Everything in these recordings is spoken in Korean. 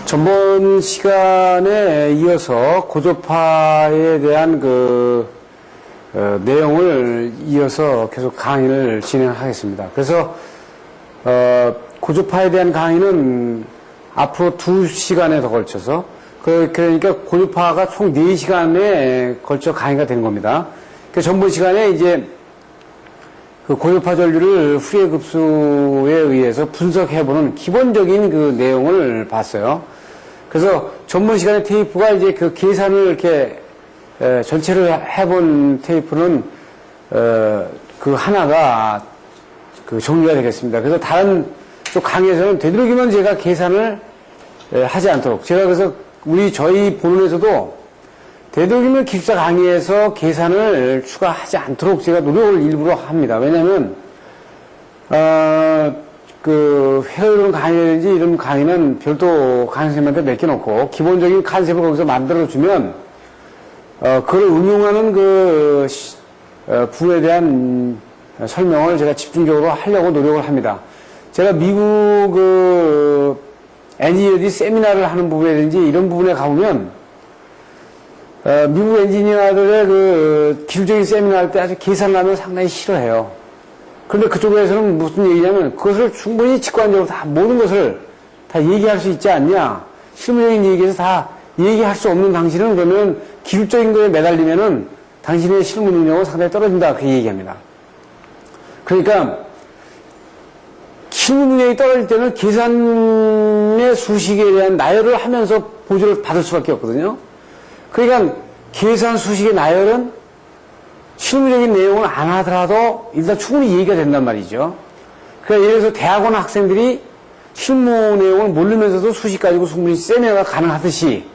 전번 시간에 이어서 고주파에 대한 내용을 이어서 계속 강의를 진행하겠습니다. 그래서 고주파에 대한 강의는 앞으로 2시간에 더 걸쳐서 그러니까 고주파가 총 4시간에 걸쳐 강의가 되는 겁니다. 그 전번 시간에 이제 그 고주파 전류를 후리에 급수에 의해서 분석해보는 기본적인 그 내용을 봤어요. 그래서 전번 시간에 테이프가 이제 그 계산을 이렇게 전체를 해본 테이프는 그 하나가 그 정리가 되겠습니다. 그래서 다른 쪽 강의에서는 되도록이면 제가 계산을 하지 않도록, 제가 그래서 저희 본론에서도 되도록이면 기숙사 강의에서 계산을 추가하지 않도록 제가 노력을 일부러 합니다. 왜냐면 그 회로이론 강의라든지 이런 강의는 별도 강의 선생님한테 맡겨놓고 기본적인 컨셉을 거기서 만들어주면 그걸 응용하는 부분에 대한 설명을 제가 집중적으로 하려고 노력을 합니다. 제가 미국 엔지니어들이 세미나를 하는 부분이라든지 이런 부분에 가보면 미국 엔지니어들의 기술적인 세미나 할 때 아주 계산을 하면 상당히 싫어해요. 그런데 그쪽에서는 무슨 얘기냐면 그것을 충분히 직관적으로 다 모든 것을 다 얘기할 수 있지 않냐. 실무적인 얘기에서 다 얘기할 수 없는 당신은 그러면 기술적인 거에 매달리면은 당신의 실무 능력은 상당히 떨어진다. 그렇게 얘기합니다. 그러니까 실무 능력이 떨어질 때는 계산의 수식에 대한 나열을 하면서 보조를 받을 수밖에 없거든요. 그러니까 계산 수식의 나열은 실무적인 내용을 안 하더라도 일단 충분히 얘기가 된단 말이죠. 그러니까 예를 들어서 대학원 학생들이 실무 내용을 모르면서도 수식 가지고 충분히 세미나가 가능하듯이,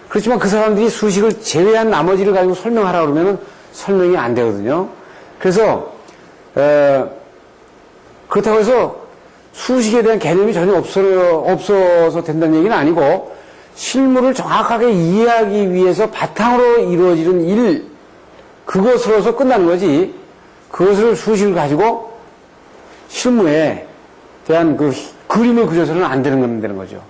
그렇지만 그 사람들이 수식을 제외한 나머지를 가지고 설명하라고 그러면 설명이 안 되거든요. 그래서 그렇다고 해서 수식에 대한 개념이 전혀 없어서 된다는 얘기는 아니고, 실무를 정확하게 이해하기 위해서 바탕으로 이루어지는 일, 그것으로서 끝나는 거지, 그것을 수식을 가지고 실무에 대한 그림을 그려서는 안 되는 거죠.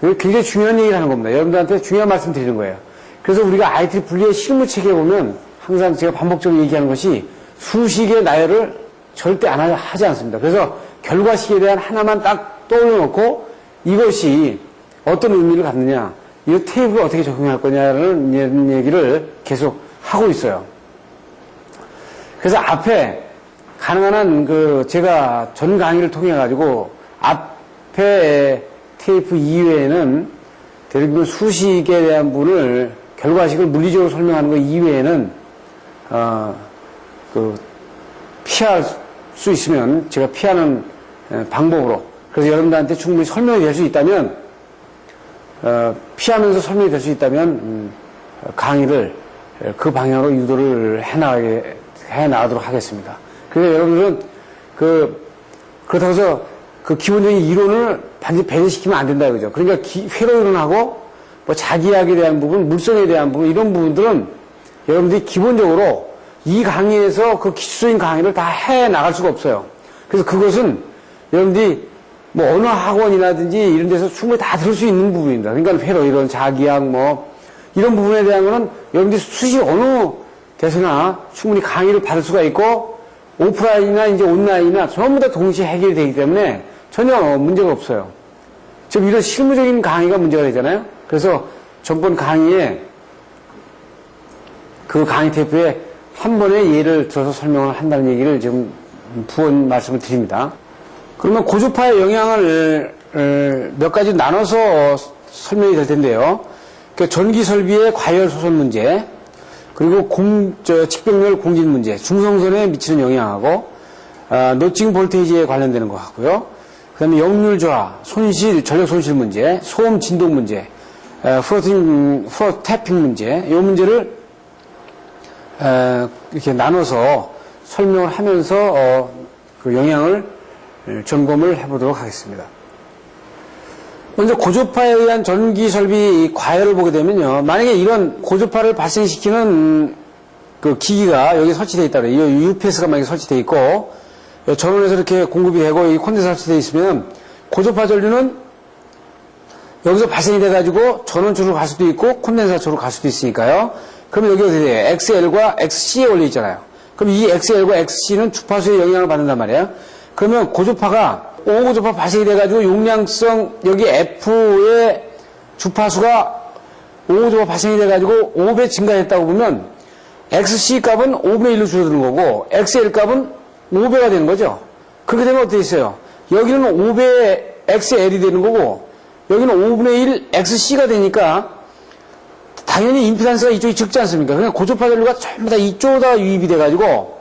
굉장히 중요한 얘기를 하는 겁니다. 여러분들한테 중요한 말씀 드리는 거예요. 그래서 우리가 IEEE의 실무 체계에 보면 항상 제가 반복적으로 얘기하는 것이 수식의 나열을 절대 하지 않습니다. 그래서 결과식에 대한 하나만 딱 떠올려 놓고 이것이 어떤 의미를 갖느냐, 이 테이블을 어떻게 적용할 거냐라는 이런 얘기를 계속 하고 있어요. 그래서 앞에 가능한 한 제가 전 강의를 통해 가지고 앞에 테이프 이외에는 대부분 수식에 대한 부분을 결과식을 물리적으로 설명하는 것 이외에는 피할 수 있으면 제가 피하는 방법으로, 그래서 여러분들한테 충분히 설명이 될 수 있다면 피하면서 설명이 될 수 있다면 강의를 그 방향으로 유도를 해나가도록 하겠습니다. 그래서 여러분들은 그렇다고 해서 기본적인 이론을 반드시 배제시키면 안 된다 이거죠. 그러니까 회로 이론하고 자기학에 대한 부분, 물성에 대한 부분, 이런 부분들은 여러분들이 기본적으로 이 강의에서 기초적인 강의를 다 해나갈 수가 없어요. 그래서 그것은 여러분들이 어느 학원이라든지 이런 데서 충분히 다 들을 수 있는 부분입니다. 그러니까 회로 이론, 자기학 이런 부분에 대한 거는 여러분들이 수시 어느 데서나 충분히 강의를 받을 수가 있고, 오프라인이나 이제 온라인이나 전부 다 동시에 해결이 되기 때문에 전혀 문제가 없어요. 지금 이런 실무적인 강의가 문제가 되잖아요. 그래서 전번 강의에 그 강의 테이프에 한 번에 예를 들어서 설명을 한다는 얘기를 지금 부언 말씀을 드립니다. 그러면 고주파의 영향을 몇 가지 나눠서 설명이 될 텐데요. 전기 설비의 과열 소선 문제, 그리고 직병렬 공진 문제, 중성선에 미치는 영향하고, 노칭 볼테이지에 관련되는 것 같고요. 그 다음에 역률 저하, 손실, 전력 손실 문제, 소음 진동 문제, 태핑 문제, 이 문제를 이렇게 나눠서 설명을 하면서 영향을 점검을 해보도록 하겠습니다. 먼저 고주파에 의한 전기 설비 과열을 보게 되면요, 만약에 이런 고주파를 발생시키는 기기가 여기 설치되어 있다 그래요. 이 UPS가 만약에 설치되어 있고 전원에서 이렇게 공급이 되고 이 콘덴서가 설치되어 있으면 고주파 전류는 여기서 발생이 돼가지고 전원추로 갈 수도 있고 콘덴사처로 갈 수도 있으니까요. 그럼 여기 어떻게 돼요? XL과 XC에 올려 있잖아요. 그럼 이 XL과 XC는 주파수의 영향을 받는단 말이에요. 그러면 고주파가, 오고주파 발생이 돼가지고 용량성, 여기 F의 주파수가 오고주파 발생이 돼가지고 5배 증가했다고 보면 XC 값은 5분의 1로 줄어드는 거고 XL 값은 5배가 되는 거죠. 그렇게 되면 어떻게 있어요? 여기는 5배 XL이 되는 거고 여기는 5분의 1 XC가 되니까 당연히 임피던스가 이쪽이 적지 않습니까? 그냥 고주파 전류가 전부 다 이쪽에다 유입이 돼가지고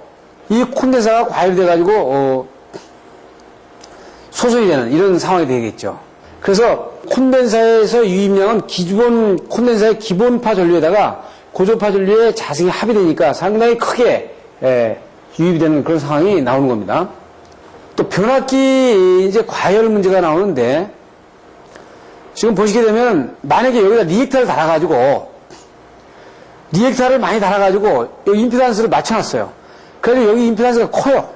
이 콘덴사가 과열돼가지고 소선이 되는 이런 상황이 되겠죠. 그래서 콘덴사에서 유입량은 기본 콘덴사의 기본파 전류에다가 고주파 전류의 자승이 합의되니까 상당히 크게 유입이 되는 그런 상황이 나오는 겁니다. 또 변압기 이제 과열 문제가 나오는데 지금 보시게 되면 만약에 여기다 리액터를 달아가지고 리액터를 많이 달아가지고 여기 임피던스를 맞춰놨어요. 그래서 여기 임피던스가 커요.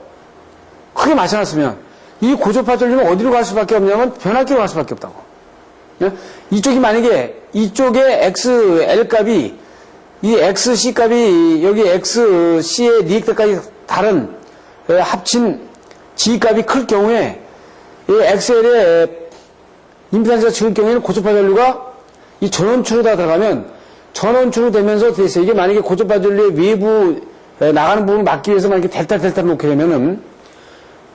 크게 맞춰놨으면 이 고주파 전류는 어디로 갈 수밖에 없냐면 변압기로 갈 수밖에 없다고. 이쪽이 만약에 이쪽에 XL 값이 이 XC 값이 여기 XC의 리액터까지 다른 합친 G 값이 클 경우에 이 XL의 임피던스가 적을 경우에는 고주파 전류가 이 전원추로다 들어가면 전원추로 되면서 어떻게 있어요? 이게 만약에 고주파 전류의 외부 나가는 부분을 막기 위해서 만약에 델타를 놓게 되면은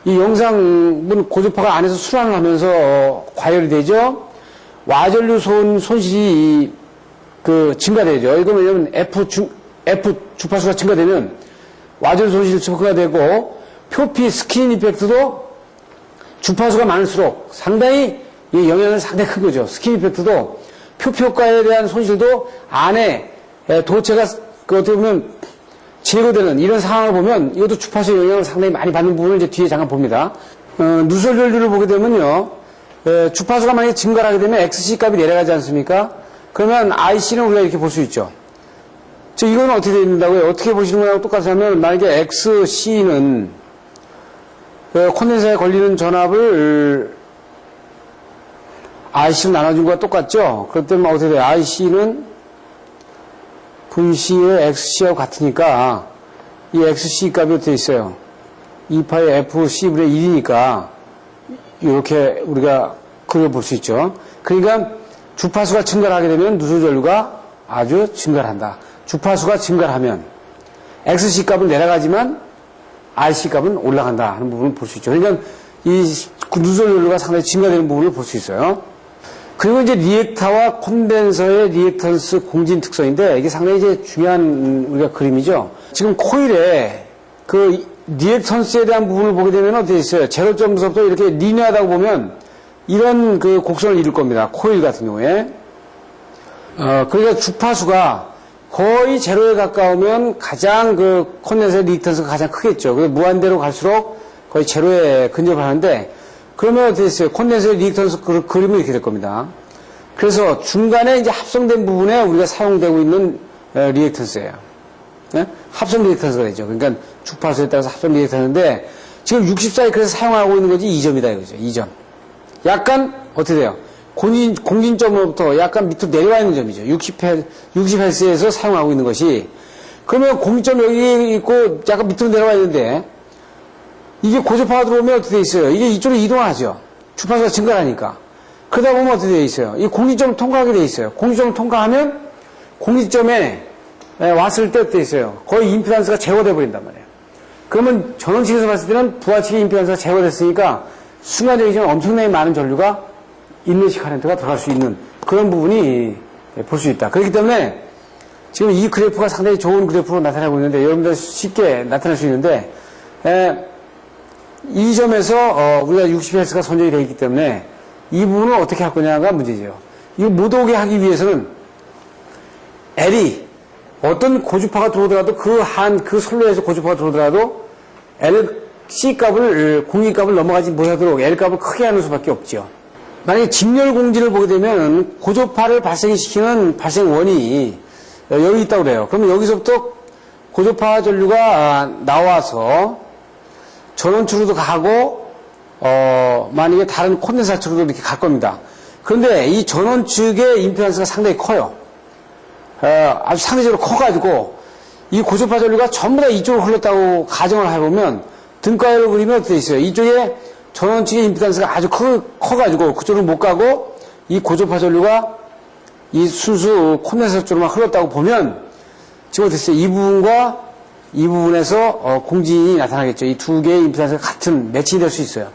이 영상은 고주파가 안에서 순환을 하면서 과열이 되죠. 와전류 손실이 증가되죠. 이거 왜냐면 F 주파수가 증가되면 와전류 손실 증가가 되고 표피 스킨 이펙트도 주파수가 많을수록 상당히 이 영향은 상당히 큰 거죠. 스킨 이펙트도 표피 효과에 대한 손실도 안에 도체가 어떻게 보면 제거되는 이런 상황을 보면 이것도 주파수의 영향을 상당히 많이 받는 부분을 이제 뒤에 잠깐 봅니다. 누설 전류를 보게 되면요. 주파수가 만약에 증가를 하게 되면 XC 값이 내려가지 않습니까? 그러면 IC는 우리가 이렇게 볼 수 있죠. 이건 어떻게 되어 있는다고요? 어떻게 보시는 거랑 똑같이 하면 만약에 XC는 콘덴서에 걸리는 전압을 IC로 나눠준 거와 똑같죠? 그렇기 때문에 어떻게 돼요? IC는 VC의 XC하고 같으니까 이 XC 값이 어떻게 있어요? 2파의 FC분의 1이니까 이렇게 우리가 그려볼 수 있죠. 그러니까 주파수가 증가를 하게 되면 누설 전류가 아주 증가를 한다. 주파수가 증가를 하면 XC 값은 내려가지만 IC 값은 올라간다 하는 부분을 볼 수 있죠. 그러니까 이 누설 전류가 상당히 증가되는 부분을 볼 수 있어요. 그리고 이제 리액터와 콘덴서의 리액턴스 공진 특성인데 이게 상당히 이제 중요한 우리가 그림이죠. 지금 코일에 그 리액턴스에 대한 부분을 보게 되면 어떻게 있어요? 제로점부터 이렇게 리니어하다고 보면 이런 그 곡선을 이룰 겁니다. 코일 같은 경우에. 그러니까 주파수가 거의 제로에 가까우면 가장 그 콘덴서의 리액턴스가 가장 크겠죠. 그래서 무한대로 갈수록 거의 제로에 근접을 하는데 그러면 어떻게 됐어요? 콘덴서의 리액턴스 그림은 이렇게 될 겁니다. 그래서 중간에 이제 합성된 부분에 우리가 사용되고 있는 리액턴스예요. 네? 합성 리액턴스가 되죠. 그러니까 주파수에 따라서 합성 리액턴스인데 지금 64에서 사용하고 있는 것이 2점이다 이거죠. 2점. 약간 어떻게 돼요? 공진점으로부터 약간 밑으로 내려와 있는 점이죠. 60Hz에서 사용하고 있는 것이. 그러면 공진점 여기 있고 약간 밑으로 내려와 있는데 이게 고주파가 들어오면 어떻게 돼 있어요? 이게 이쪽으로 이동하죠. 주파수가 증가하니까. 그러다 보면 어떻게 돼 있어요? 이 공진점을 통과하게 돼 있어요. 공진점을 통과하면 공진점에 왔을 때 어떻게 있어요? 거의 임피던스가 제거돼 버린단 말이에요. 그러면 전원측에서 봤을 때는 부하측의 임피던스가 제거됐으니까 순간적이지만 엄청나게 많은 전류가 인내식 커런트가 들어갈 수 있는 그런 부분이 볼 수 있다. 그렇기 때문에 지금 이 그래프가 상당히 좋은 그래프로 나타나고 있는데 여러분들 쉽게 나타날 수 있는데 이 점에서 우리가 60Hz가 선정이 되어 있기 때문에 이 부분을 어떻게 할 거냐가 문제죠. 이거 못 오게 하기 위해서는 L이 어떤 고주파가 들어오더라도 그 선로에서 고주파가 들어오더라도 C 값을 공기 값을 넘어가지 못하도록 L 값을 크게 하는 수밖에 없죠. 만약에 직렬 공진을 보게 되면 고주파를 발생시키는 발생원이 여기 있다고 그래요. 그러면 여기서부터 고주파 전류가 나와서 전원추로도 가고 만약에 다른 콘덴사처로도 이렇게 갈 겁니다. 그런데 이 전원 측의 임피던스가 상당히 커요. 아주 상대적으로 커가지고 이 고주파 전류가 전부 다 이쪽으로 흘렀다고 가정을 해보면 등가열을 그리면 어떻게 있어요? 이쪽에 전원 측의 임피던스가 아주 커가지고 그쪽으로 못 가고 이 고주파 전류가 이 순수 콘덴서 쪽으로만 흘렀다고 보면 지금 어떻게 있어요? 이 부분과 이 부분에서 공진이 나타나겠죠. 이 두 개의 임피던스가 같은 매칭이 될 수 있어요.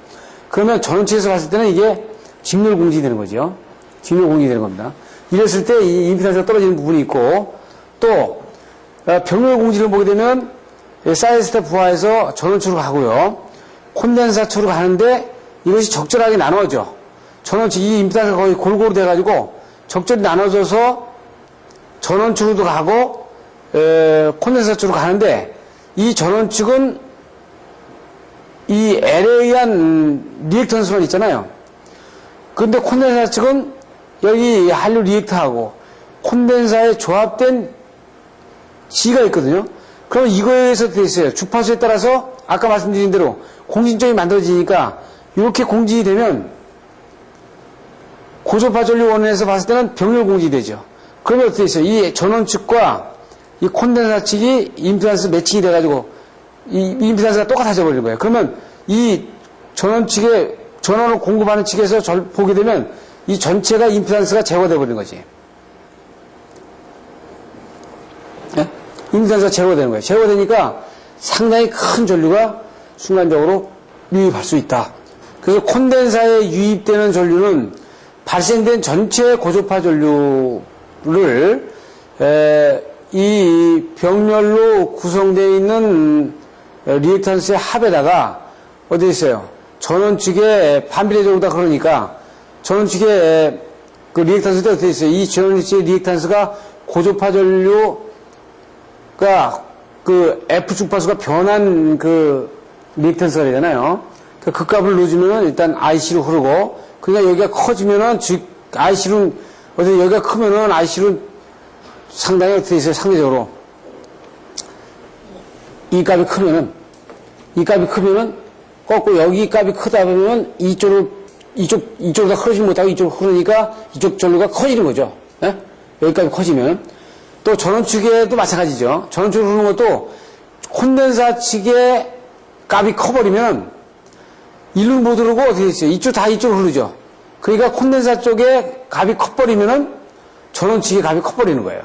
그러면 전원 측에서 봤을 때는 이게 직렬 공진이 되는 거죠. 직렬 공진이 되는 겁니다. 이랬을 때 이 임피던스가 떨어지는 부분이 있고 또 병렬 공진을 보게 되면 사이스타 부하에서 전원 측으로 가고요. 콘덴사 쪽으로 가는데 이것이 적절하게 나눠져. 전원 측 이 임피던스가 거의 골고루 돼가지고 적절히 나눠져서 전원 측으로도 가고 콘덴사 쪽으로 가는데 이 전원 측은 이 L에 의한 리액턴스만 있잖아요. 그런데 콘덴사 측은 여기 한류 리액터하고 콘덴사에 조합된 G가 있거든요. 그럼 이거에 의해서 되어 있어요. 주파수에 따라서 아까 말씀드린 대로 공진점이 만들어지니까 이렇게 공진이 되면 고주파 전류 원에서 봤을 때는 병렬 공진이 되죠. 그러면 어떻게 있어요? 이 전원 측과 이 콘덴사 측이 임피던스 매칭이 돼가지고 이 임피던스가 똑같아져 버리는 거예요. 그러면 이 전원 측에 전원을 공급하는 측에서 보게 되면 이 전체가 임피던스가 제거돼 버리는 거지. 네? 임피던스가 제거되는 거예요. 제거되니까 상당히 큰 전류가 순간적으로 유입할 수 있다. 그래서 콘덴사에 유입되는 전류는 발생된 전체 고주파 전류를 이 병렬로 구성되어 있는 리액턴스의 합에다가 어디 있어요? 전원 측에 반비례적으로 다 그러니까 전원 측에 그 리액턴스가 어떻게 있어요? 이 전원 측의 리액턴스가 고주파 전류가 그 F 주파수가 변한 그 리액턴스가 되잖아요. 그 값을 넣어주면은 일단 IC로 흐르고 그러니까 여기가 커지면은 즉 IC로 어디 여기가 크면은 IC로 상당히 어떻게 있어요? 상대적으로 이 값이 크면은 꺾고 여기 값이 크다 보면 이쪽으로 다 흐르지 못하고 이쪽으로 흐르니까 이쪽 전류가 커지는 거죠. 예? 여기 값이 커지면 또 전원 측에도 마찬가지죠. 전원 측으로 흐르는 것도 콘덴사 측의 값이 커버리면 일로 못 흐르고 어떻게 됐어요? 이쪽으로 흐르죠. 그러니까 콘덴사 쪽에 값이 커버리면은 전원 측의 값이 커버리는 거예요.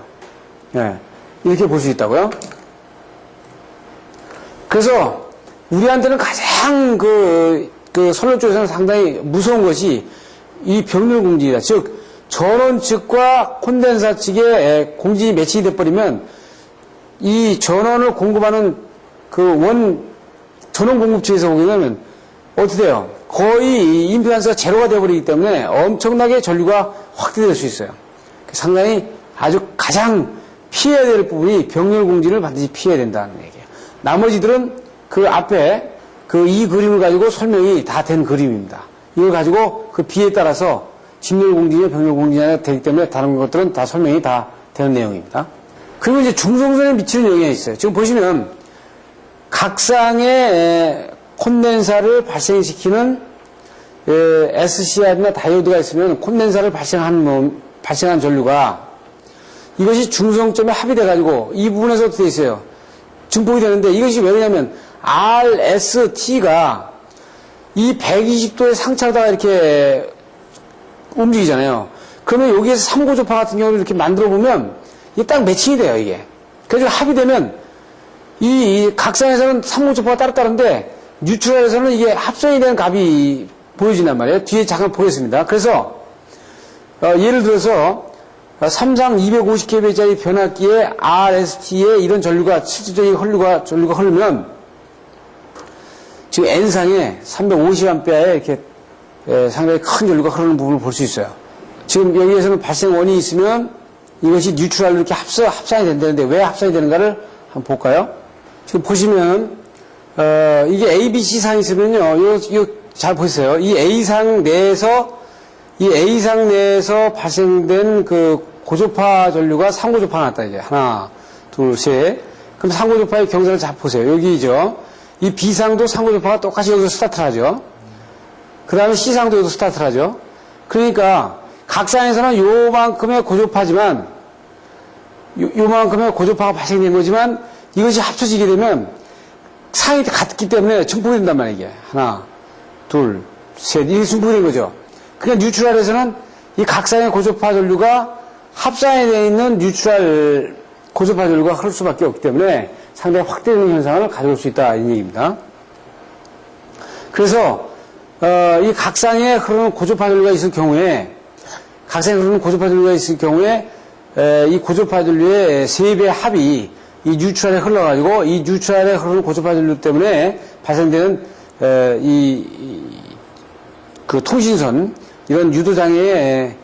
예. 이렇게 볼 수 있다고요. 그래서 우리한테는 가장 그 선로 쪽에서는 상당히 무서운 것이 이 병렬 공진이다. 즉 전원 측과 콘덴사 측에 공진이 매칭이 돼버리면 이 전원을 공급하는 그 전원 공급체에서 보게 되면 어떻게 돼요? 거의 임피던스가 제로가 되어버리기 때문에 엄청나게 전류가 확대될 수 있어요. 상당히 아주 가장 피해야 될 부분이 병렬 공진을 반드시 피해야 된다는 얘기예요. 나머지들은 그 앞에 이 그림을 가지고 설명이 다 된 그림입니다. 이걸 가지고 그 비에 따라서 직렬 공진이나 병렬 공진이 되기 때문에 다른 것들은 다 설명이 다 되는 내용입니다. 그리고 이제 중성선에 미치는 영향이 있어요. 지금 보시면 각상의 콘덴사를 발생시키는 SCR이나 다이오드가 있으면 콘덴사를 발생한 전류가 이것이 중성점에 합의돼가지고 이 부분에서 어떻게 있어요? 증폭이 되는데 이것이 왜 그러냐면 RST가 이 120도의 상차로다가 이렇게 움직이잖아요. 그러면 여기에서 3고주파 같은 경우를 이렇게 만들어 보면 이게 딱 매칭이 돼요, 이게. 그래서 합의되면 이 각상에서는 3고주파가 따로따로인데 뉴트럴에서는 이게 합성이 되는 값이 보여진단 말이에요. 뒤에 잠깐 보겠습니다. 그래서 예를 들어서 삼상 250kV짜리 변압기에 RST에 이런 전류가 실질적인 전류가 흐르면 지금 N상에 350A에 이렇게 상당히 큰 전류가 흐르는 부분을 볼 수 있어요. 지금 여기에서는 발생원이 있으면 이것이 뉴트럴로 이렇게 합산이 된다는데 왜 합산이 되는가를 한번 볼까요? 지금 보시면 이게 ABC 상이 있으면요. 이거 잘 보세요. 이 A상 내에서 발생된 그 고주파 전류가 3고주파가 났다, 이제. 하나, 둘, 셋. 그럼 3고주파의 경사를 잘 보세요. 여기죠. 이 B상도 3고주파가 똑같이 여기서 스타트를 하죠. 그 다음에 C상도 여기서 스타트를 하죠. 그러니까 각상에서는 요만큼의 고조파지만, 요만큼의 고조파가 발생된 거지만, 이것이 합쳐지게 되면 상이 같기 때문에 증폭이 된단 말이에요, 이게. 하나, 둘, 셋, 이게 증폭이 된 거죠. 그러니까 뉴트럴에서는 이 각상의 고조파 전류가 합상에 되어 있는 뉴트럴 고조파 전류가 흐를 수밖에 없기 때문에 상당히 확대되는 현상을 가져올 수 있다, 이런 얘기입니다. 그래서, 이 각상에 흐르는 고조파 전류가 있을 경우에, 각상에 흐르는 고조파 전류가 있을 경우에, 이 고조파 전류의 3배의 합이 이 뉴트럴에 흘러가지고 이 뉴트럴에 흐르는 고조파 전류 때문에 발생되는 그 통신선 이런 유도장애의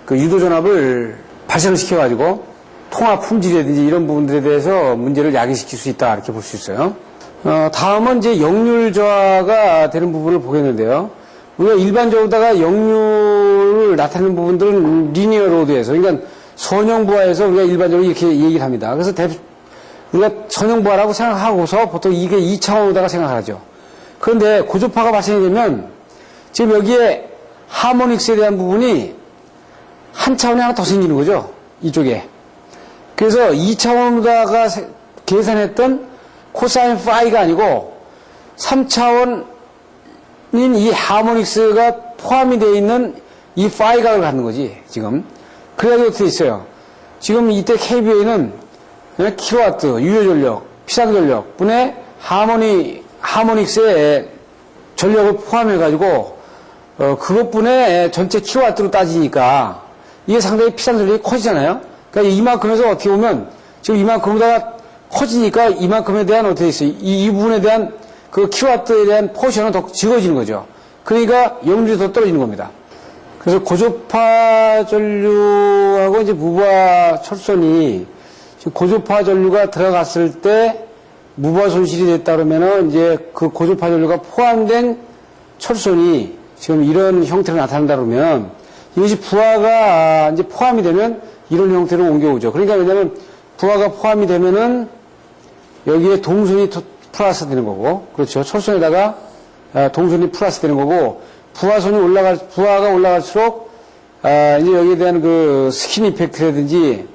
그 유도전압을 발생을 시켜가지고 통화 품질이라든지 이런 부분들에 대해서 문제를 야기시킬 수 있다 이렇게 볼 수 있어요. 다음은 이제 역률 저하가 되는 부분을 보겠는데요. 우리가 일반적으로다가 역률을 나타내는 부분들은 리니어 로드에서, 그러니까 선형부하에서 우리가 일반적으로 이렇게 얘기를 합니다. 그래서 우리가 선형부하라고 생각하고서 보통 이게 2차원으로다가 생각하죠. 그런데 고조파가 발생이 되면 지금 여기에 하모닉스에 대한 부분이 한 차원이 하나 더 생기는 거죠. 이쪽에. 그래서 2차원으로다가 계산했던 코사인 파이가 아니고 3차원인 이 하모닉스가 포함이 되어 있는 이 파이각을 갖는 거지, 지금. 그래가지고 어떻게 있어요? 지금 이때 KVA는 그냥 킬로와트, 유효전력, 피상전력 분의 하모닉스의 전력을 포함해가지고, 그것분의 전체 킬로와트로 따지니까, 이게 상당히 피상전력이 커지잖아요? 그러니까 이만큼 해서 어떻게 보면, 지금 이만큼보다 커지니까 이만큼에 대한 어떻게 있어요? 이 부분에 대한 그 킬로와트에 대한 포션은 더 적어지는 거죠. 그러니까 역률이 더 떨어지는 겁니다. 그래서 고조파 전류하고 이제 무부하 철선이 고조파 전류가 들어갔을 때 무부하 손실이 됐다 그러면은 이제 그 고조파 전류가 포함된 철선이 지금 이런 형태로 나타난다 그러면 이것이 부하가 이제 포함이 되면 이런 형태로 옮겨오죠. 그러니까 왜냐면 부하가 포함이 되면은 여기에 동선이 플러스 되는 거고, 그렇죠. 철선에다가 동선이 플러스 되는 거고, 부하가 올라갈수록, 이제 여기에 대한 그 스킨 이펙트라든지,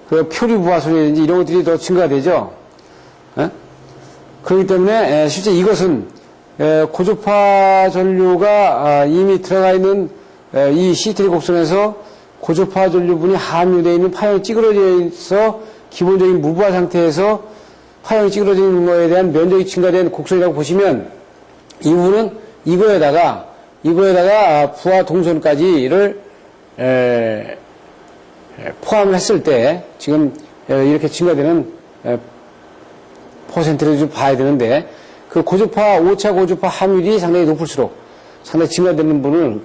그 표리 부하선이라든지 이런 것들이 더 증가가 되죠. 그렇기 때문에, 실제 이것은, 고조파 전류가 이미 들어가 있는 이 시트리 곡선에서 고조파 전류분이 함유되어 있는 파형이 찌그러져 있어 기본적인 무부하 상태에서 파형이 찌그러지는 거에 대한 면적이 증가된 곡선이라고 보시면 이 부분은 이거에다가 부하 동선까지를 포함을 했을 때 지금 이렇게 증가되는 퍼센트를 좀 봐야 되는데 그 고조파 5차 고조파 함유율이 상당히 높을수록 상당히 증가되는 부분을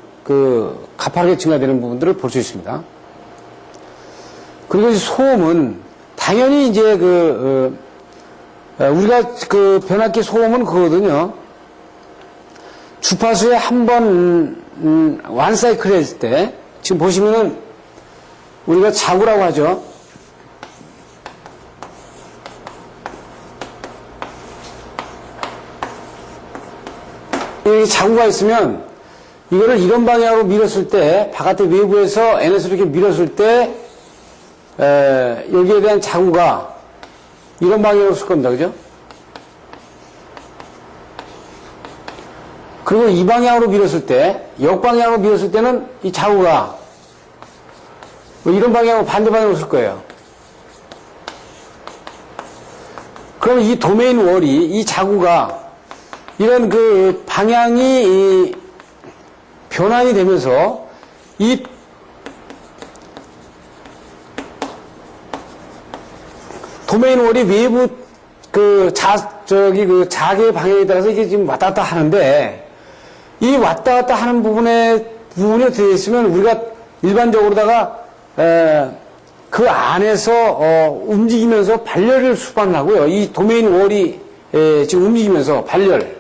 가파르게 증가되는 부분들을 볼 수 있습니다. 그리고 소음은 당연히 이제 우리가 변압기 소음은 그거거든요. 주파수에 한 번 완 사이클 했을 때 지금 보시면은 우리가 자구라고 하죠. 이 자구가 있으면 이거를 이런 방향으로 밀었을 때 바깥의 외부에서 NS로 이렇게 밀었을 때 여기에 대한 자구가 이런 방향으로 쓸 겁니다. 그죠? 그리고 이 방향으로 밀었을 때, 역방향으로 밀었을 때는 이 자구가 이런 방향으로 반대 방향으로 쓸 거예요. 그럼 이 도메인 월이, 이 자구가 이런 방향이 변환이 되면서 이 도메인 월이 외부 자기의 방향에 따라서 이게 지금 왔다 갔다 하는데 이 왔다 갔다 하는 부분이 어떻게 있으면 우리가 일반적으로다가 그 안에서 움직이면서 발열을 수반하고요. 이 도메인 월이 지금 움직이면서 발열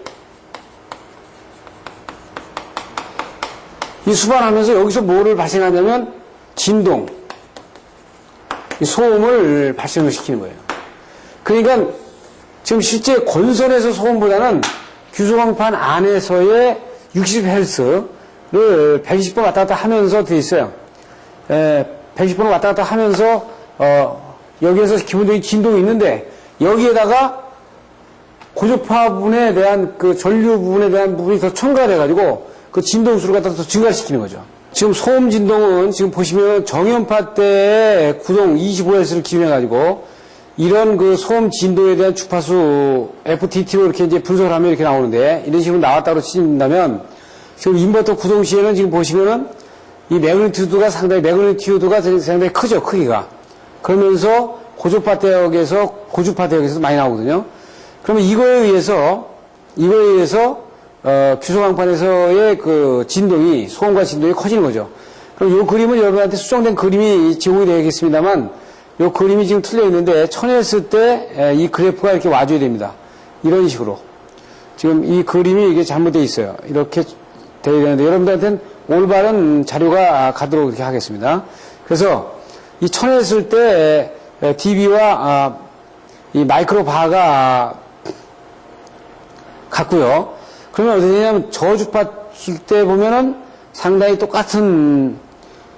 이 수반하면서 여기서 뭐를 발생하냐면 진동, 소음을 발생을 시키는 거예요. 그러니까 지금 실제 건선에서 소음보다는 규소광판 안에서의 60Hz를 120번 왔다 갔다 하면서 돼 있어요. 120번 왔다 갔다 하면서 여기에서 기본적인 진동이 있는데 여기에다가 고주파 부분에 대한 그 전류 부분에 대한 부분이 더 첨가돼 가지고 그 진동수를 갖다 더 증가시키는 거죠. 지금 소음 진동은 지금 보시면 정연파 때의 구동 25Hz를 기준해 가지고 이런 그 소음 진동에 대한 주파수 FTT로 이렇게 이제 분석을 하면 이렇게 나오는데 이런 식으로 나왔다고 치신다면 지금 인버터 구동 시에는 지금 보시면은 이 매그니튜드가 상당히 크죠, 크기가. 그러면서 고주파 대역에서 많이 나오거든요. 그러면 이거에 의해서 규소광판에서의 그 진동이, 소음과 진동이 커지는 거죠. 그럼 이 그림은 여러분한테 수정된 그림이 제공이 되겠습니다만, 이 그림이 지금 틀려 있는데, 쳐냈을 때 이 그래프가 이렇게 와줘야 됩니다. 이런 식으로. 지금 이 그림이 이게 잘못되어 있어야 이렇게 되어야 되는데, 여러분들한테는 올바른 자료가 가도록 이렇게 하겠습니다. 그래서 이 쳐냈을 때 dB와 이 마이크로 바가 같고요. 그러면 어떻게 되냐면 저주파 쓸 때 보면은 상당히 똑같은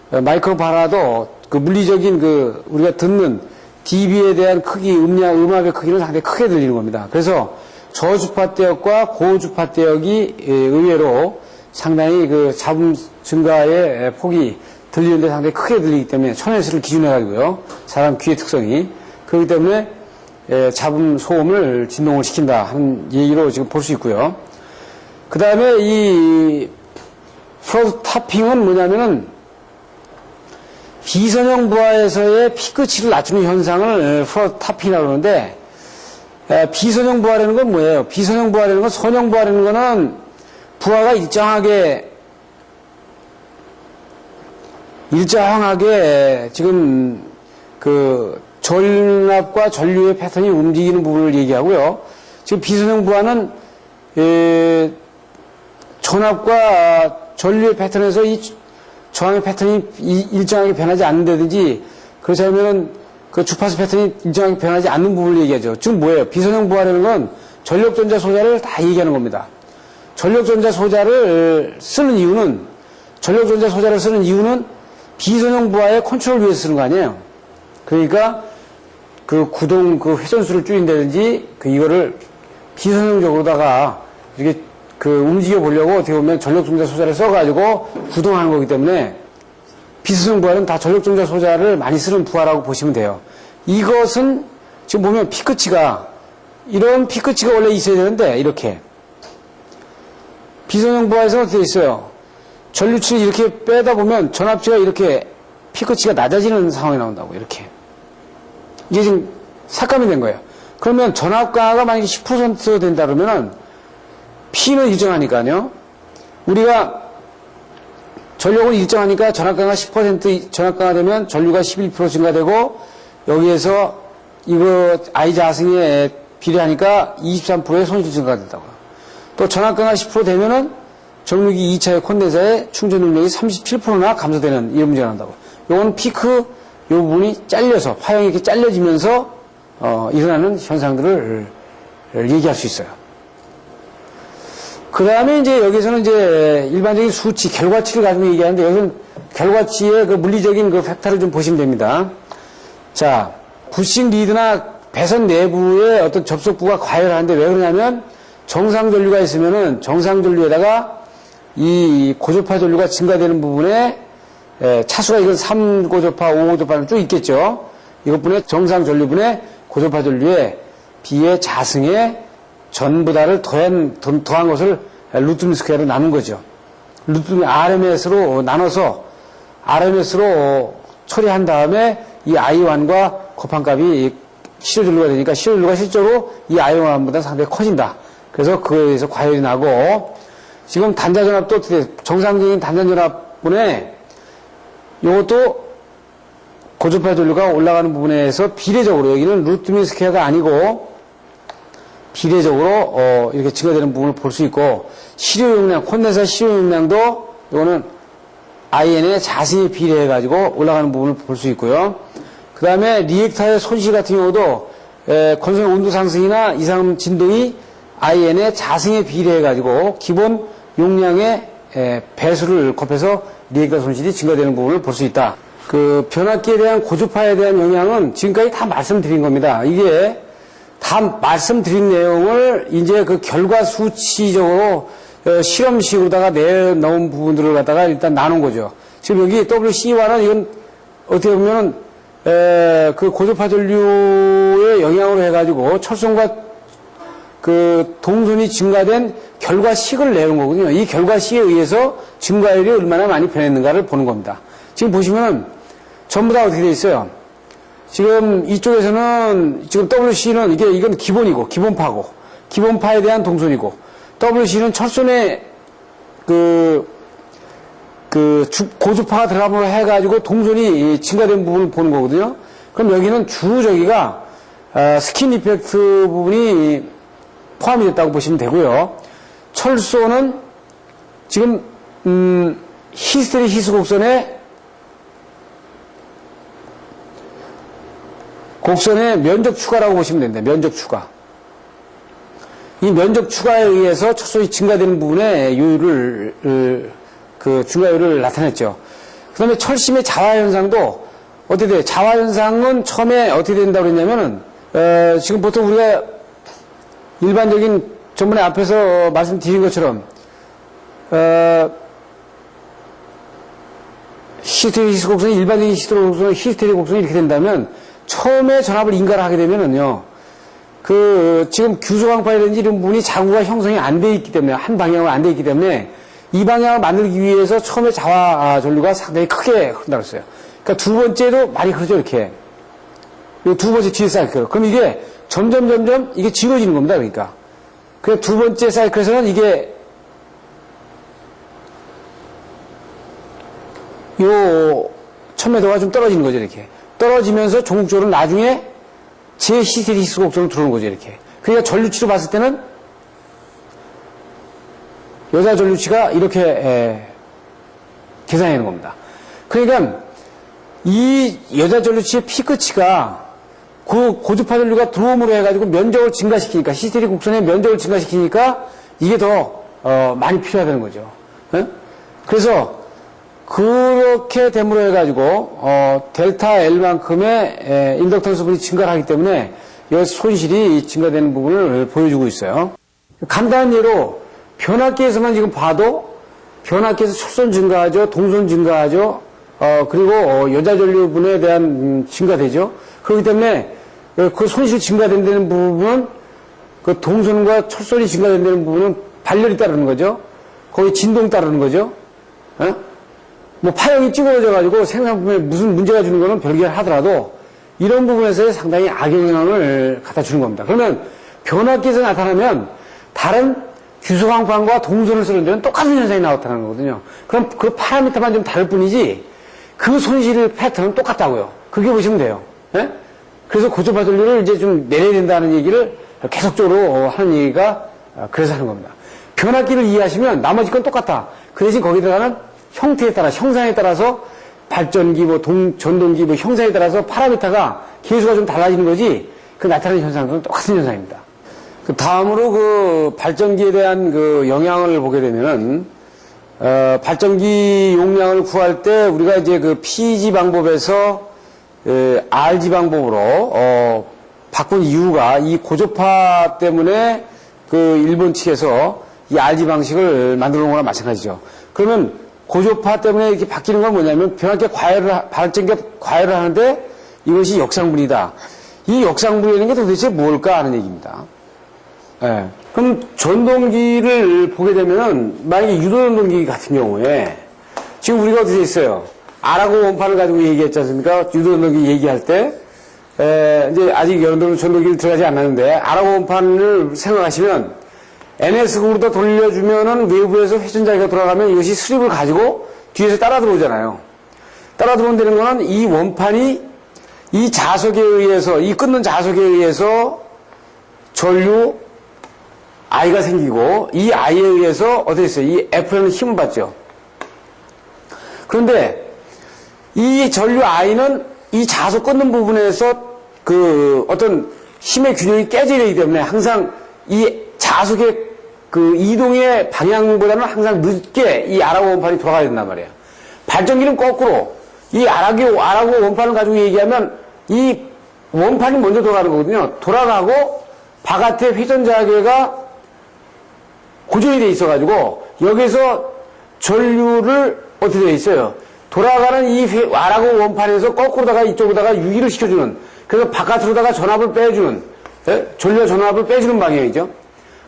마이크로 바라도 그 물리적인 그 우리가 듣는 dB에 대한 크기, 음압의 크기는 상당히 크게 들리는 겁니다. 그래서 저주파 대역과 고주파 대역이 의외로 상당히 그 잡음 증가의 폭이 들리는데 상당히 크게 들리기 때문에 1000Hz를 기준해가지고요. 사람 귀의 특성이. 그렇기 때문에 잡음 소음을 진동을 시킨다 하는 얘기로 지금 볼 수 있고요. 그 다음에 이 프로드 타핑은 뭐냐면은 비선형 부하에서의 피크치를 낮추는 현상을 프로드 타핑이라고 그러는데 비선형 부하라는 건 뭐예요? 비선형 부하라는 건 선형 부하라는 거는 부하가 일정하게 지금 그 전압과 전류의 패턴이 움직이는 부분을 얘기하고요. 지금 비선형 부하는 전압과 전류의 패턴에서 이 저항의 패턴이 일정하게 변하지 않는다든지 그렇지 않으면 그 주파수 패턴이 일정하게 변하지 않는 부분을 얘기하죠. 지금 뭐예요? 비선형 부하라는 건 전력전자 소자를 다 얘기하는 겁니다. 전력전자 소자를 쓰는 이유는 비선형 부하의 컨트롤을 위해서 쓰는 거 아니에요? 그러니까 그 구동, 그 회전수를 줄인다든지 이거를 비선형적으로다가 이렇게 움직여 보려고 어떻게 보면 전력전자 소자를 써가지고 구동하는 거기 때문에 비선형 부하는 다 전력전자 소자를 많이 쓰는 부하라고 보시면 돼요. 이것은 지금 보면 이런 피크치가 원래 있어야 되는데 이렇게 비선형 부하에서 어떻게 있어요? 전류치를 이렇게 빼다 보면 전압치가 이렇게 피크치가 낮아지는 상황이 나온다고 이렇게 이게 지금 삭감이 된 거예요. 그러면 전압 강화가 만약에 10% 된다 그러면은 P는 일정하니까요. 우리가 전력은 일정하니까 전압 강화 10% 전압 강화되면 전류가 11% 증가되고 여기에서 이거 I 자승에 비례하니까 23%의 손실 증가가 된다고요. 또 전압 강화 10% 되면은 정유기 2차의 콘덴서의 충전 능력이 37%나 감소되는 이런 문제가 난다고. 요건 피크 요 부분이 잘려서 파형이 이렇게 잘려지면서 일어나는 현상들을 얘기할 수 있어요. 그 다음에 이제 여기서는 이제 일반적인 수치, 결과치를 가지고 얘기하는데 여기서는 결과치의 그 물리적인 그 팩터를 좀 보시면 됩니다. 자, 부싱 리드나 배선 내부의 어떤 접속부가 과열하는데 왜 그러냐면 정상 전류가 있으면은 정상 전류에다가 이 고주파 전류가 증가되는 부분에 차수가 이건 3고주파, 5고주파는 쭉 있겠죠. 이것분의 정상 전류분의 고주파 전류에 비의 자승에 전부 다를 더한 것을 루트 스퀘어로 나눈 거죠. RMS로 나눠서 RMS로 처리한 다음에 이 I1과 곱한값이 실효전류가 되니까 실효전류가 실제로 이 I1보다 상당히 커진다. 그래서 그거에 의해서 과열이 나고 지금 단자전압도 어떻게 정상적인 단자전압분에 이것도 고주파 전류가 올라가는 부분에서 비례적으로 여기는 루트 스퀘어가 아니고 비례적으로 이렇게 증가되는 부분을 볼 수 있고 시료 용량, 콘덴서 시료 용량도 이거는 IN의 자승에 비례해 가지고 올라가는 부분을 볼 수 있고요. 그 다음에 리액터의 손실 같은 경우도 건성의 온도 상승이나 이상 진동이 IN의 자승에 비례해 가지고 기본 용량의 배수를 곱해서 리액터 손실이 증가되는 부분을 볼 수 있다. 그 변압기에 대한 고주파에 대한 영향은 지금까지 다 말씀드린 겁니다. 이게 다 말씀드린 내용을 이제 그 결과 수치적으로 실험식으로다가 내놓은 부분들을 갖다가 일단 나눈 거죠. 지금 여기 WC1은 이건 어떻게 보면 그 고주파 전류의 영향으로 해가지고 철선과 그 동선이 증가된 결과식을 내는 거거든요. 이 결과식에 의해서 증가율이 얼마나 많이 변했는가를 보는 겁니다. 지금 보시면은 전부 다 어떻게 되어 있어요? 지금 이쪽에서는 지금 WC는 이건 기본이고 기본파고 기본파에 대한 동선이고 WC는 철선의 고주파가 들어감으로 해가지고 동선이 증가된 부분을 보는 거거든요. 그럼 여기는 저기가 스킨 이펙트 부분이 포함이 됐다고 보시면 되고요. 철소는 지금 히스테리시스 곡선의 면적 추가라고 보시면 됩니다. 면적 추가. 이 면적 추가에 의해서 철소이 증가되는 부분의 증가율을 나타냈죠. 그 다음에 철심의 자화 현상도 어떻게 돼요? 자화 현상은 처음에 어떻게 된다고 그랬냐면은, 지금 보통 우리가 일반적인 전번에 앞에서 말씀드린 것처럼, 히스테리시스 곡선이 일반적인 히스테리 곡선이 이렇게 된다면, 처음에 전압을 인가를 하게 되면은요, 지금 규소광파라든지 이런 부분이 자구가 형성이 안 돼 있기 때문에, 한 방향으로 안 돼 있기 때문에, 이 방향을 만들기 위해서 처음에 자화 전류가 상당히 크게 흐른다고 했어요. 그러니까 두 번째도 많이 흐르죠, 이렇게. 두 번째 뒤에 사이클. 그럼 이게 점점 이게 길어지는 겁니다, 그러니까. 그 두 번째 사이클에서는 이게 첨매도가 좀 떨어지는 거죠, 이렇게. 떨어지면서 종국적으로 나중에 제 히스테리시스 곡선으로 들어오는 거죠, 이렇게. 그러니까 전류치로 봤을 때는 여자 전류치가 이렇게 계산하는 겁니다. 그러니까 이 여자 전류치의 피크치가 그 고주파 전류가 들어옴으로 해가지고 면적을 증가시키니까 히스테리 곡선의 면적을 증가시키니까 이게 더 많이 필요하다는 거죠. 그래서 그렇게 됨으로 해가지고 델타 L만큼의 인덕턴스 분이 증가를 하기 때문에 이 손실이 증가되는 부분을 보여주고 있어요. 간단한 예로 변압기에서만 지금 봐도 변압기에서 철선 증가하죠, 동선 증가하죠, 그리고 여자 전류분에 대한 증가되죠. 그렇기 때문에 그 손실 증가된다는 부분은 그 동선과 철선이 증가된다는 부분은 발열이 따르는 거죠. 거기 진동 따르는 거죠. 뭐 파형이 찌그러져가지고 생산품에 무슨 문제가 주는 거는 별개를 하더라도 이런 부분에서 상당히 악영향을 갖다 주는 겁니다. 그러면 변압기에서 나타나면 다른 규소광판과 동선을 쓰는 데는 똑같은 현상이 나타나는 거거든요. 그럼 그 파라미터만 좀 다를 뿐이지 그 손실 패턴은 똑같다고요. 그렇게 보시면 돼요. 예? 그래서 고주파 전류를 이제 좀 내려야 된다는 얘기를 계속적으로 하는 얘기가 그래서 하는 겁니다. 변압기를 이해하시면 나머지 건 똑같아. 그 대신 거기 들어가는 형태에 따라, 형상에 따라서 발전기, 전동기, 형상에 따라서 파라미터가 계수가 좀 달라지는 거지 그 나타나는 현상은 똑같은 현상입니다. 그 다음으로 그 발전기에 대한 그 영향을 보게 되면은, 발전기 용량을 구할 때 우리가 이제 그 PG 방법에서 RG 방법으로 바꾼 이유가 이 고주파 때문에 그 일본 측에서 이 RG 방식을 만들어 놓은 거나 마찬가지죠. 그러면 고주파 때문에 이렇게 바뀌는 건 뭐냐면 변압기 발전기가 과열을 하는데 이것이 역상분이다. 이 역상분이라는 게 도대체 뭘까 하는 얘기입니다. 예. 그럼 전동기를 보게 되면은 만약에 유도전동기 같은 경우에 지금 우리가 어떻게 있어요? R하고 원판을 가지고 얘기했지 않습니까? 유도전동기 얘기할 때 이제 아직 여러분들은 전동기를 들어가지 않았는데 R하고 원판을 생각하시면 NS극으로 돌려주면은 외부에서 회전자기가 돌아가면 이것이 스립을 가지고 뒤에서 따라 들어오잖아요. 따라 들어온다는 거는 이 원판이 이 자석에 의해서, 이 끊는 자석에 의해서 전류 I가 생기고 이 I에 의해서 어떻게 했어요? 이 F라는 힘을 받죠. 그런데 이 전류 I는 이 자석 끊는 부분에서 그 어떤 힘의 균형이 깨져야 되기 때문에 항상 이 자석의 그 이동의 방향보다는 항상 늦게 이 R하고 원판이 돌아가야 된단 말이에요. 발전기는 거꾸로 이 R하고 원판을 가지고 얘기하면 이 원판이 먼저 돌아가는 거거든요. 돌아가고 바깥에 회전자계가 고정이 돼 있어가지고 여기서 전류를 어떻게 돼 있어요? 돌아가는 이 R하고 원판에서 거꾸로다가 이쪽으로다가 유기를 시켜주는, 그래서 바깥으로다가 전압을 빼주는, 전류와 전압을 빼주는 방향이죠.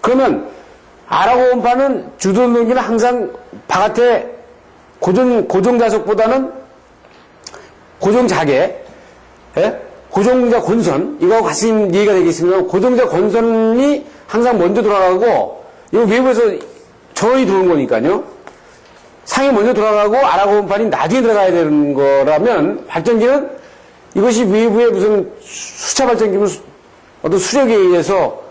그러면 R하고 원판은 주도운동기는 항상 바깥에 고정자석보다는 고정자계, 고정자 권선, 이거하고 같이 얘기가 되겠습니다. 고정자 권선이 항상 먼저 돌아가고, 이거 외부에서 전원이 들어오는 거니까요. 상이 먼저 돌아가고 R하고 원판이 나중에 들어가야 되는 거라면, 발전기는 이것이 외부에 무슨 수차 발전기는 어떤 수력에 의해서,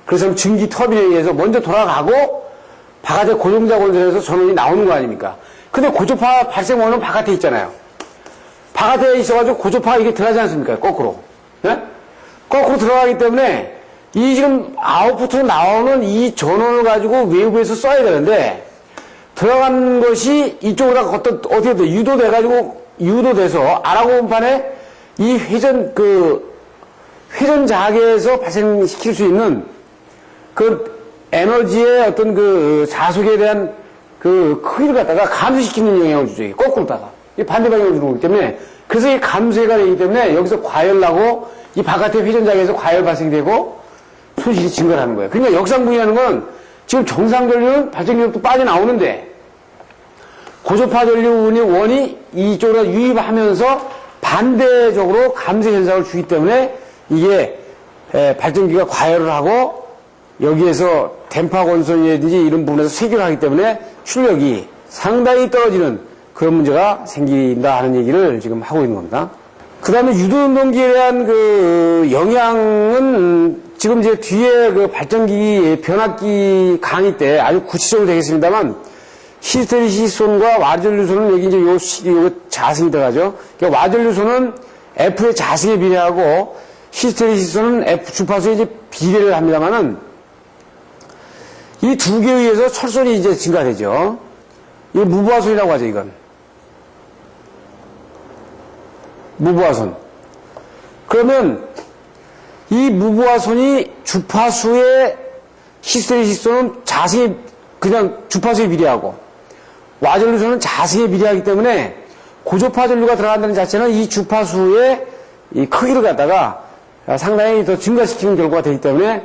그래서 증기 터빈에 의해서 먼저 돌아가고, 바깥에 고정자 권선에서 전원이 나오는 거 아닙니까? 근데 고조파 발생원은 바깥에 있잖아요. 바깥에 있어가지고 고조파가 이게 들어가지 않습니까? 거꾸로. 거꾸로 들어가기 때문에 이 지금 아웃풋으로 나오는 이 전원을 가지고 외부에서 써야 되는데, 들어간 것이 이쪽으로 어떻게 돼? 유도돼서 R하고 원판에 이 회전 자계에서 발생시킬 수 있는 그 에너지의 어떤 그 자속에 대한 그 크기를 갖다가 감소시키는 영향을 주죠. 거꾸로다가. 이 반대 방향으로 주는 거기 때문에, 그래서 이 감소가 되기 때문에 여기서 과열나고 이 바깥의 회전 자계에서 과열 발생되고 손실이 증가하는 거예요. 그러니까 역상분이라는 건 지금 정상 전류는 발전기로부터 빠져나오는데 고조파 전류운이 원이 이쪽으로 유입하면서 반대적으로 감소 현상을 주기 때문에 이게 발전기가 과열을 하고 여기에서 댐파 권선이라든지 이런 부분에서 쇠기를 하기 때문에 출력이 상당히 떨어지는 그런 문제가 생긴다 하는 얘기를 지금 하고 있는 겁니다. 그 다음에 유도운동기에 대한 그 영향은 지금 이제 뒤에 그 발전기 변압기 강의 때 아주 구체적으로 되겠습니다만, 히스테리시스손과 와전류손은 여기 이제 요 자승이 들어가죠. 그러니까 와전류손은 F의 자승에 비례하고 히스테리시스손은 F 주파수에 이제 비례를 합니다만은, 이 두 개에 의해서 철선이 이제 증가되죠. 이거 무부하손이라고 하죠, 이건. 무부하손. 그러면 이 무부하손이 주파수의 히스테리시스손은 자승에 그냥 주파수에 비례하고 와전류손은 자승에 비례하기 때문에 고조파 전류가 들어간다는 자체는 이 주파수의 이 크기를 갖다가 상당히 더 증가시키는 결과가 되기 때문에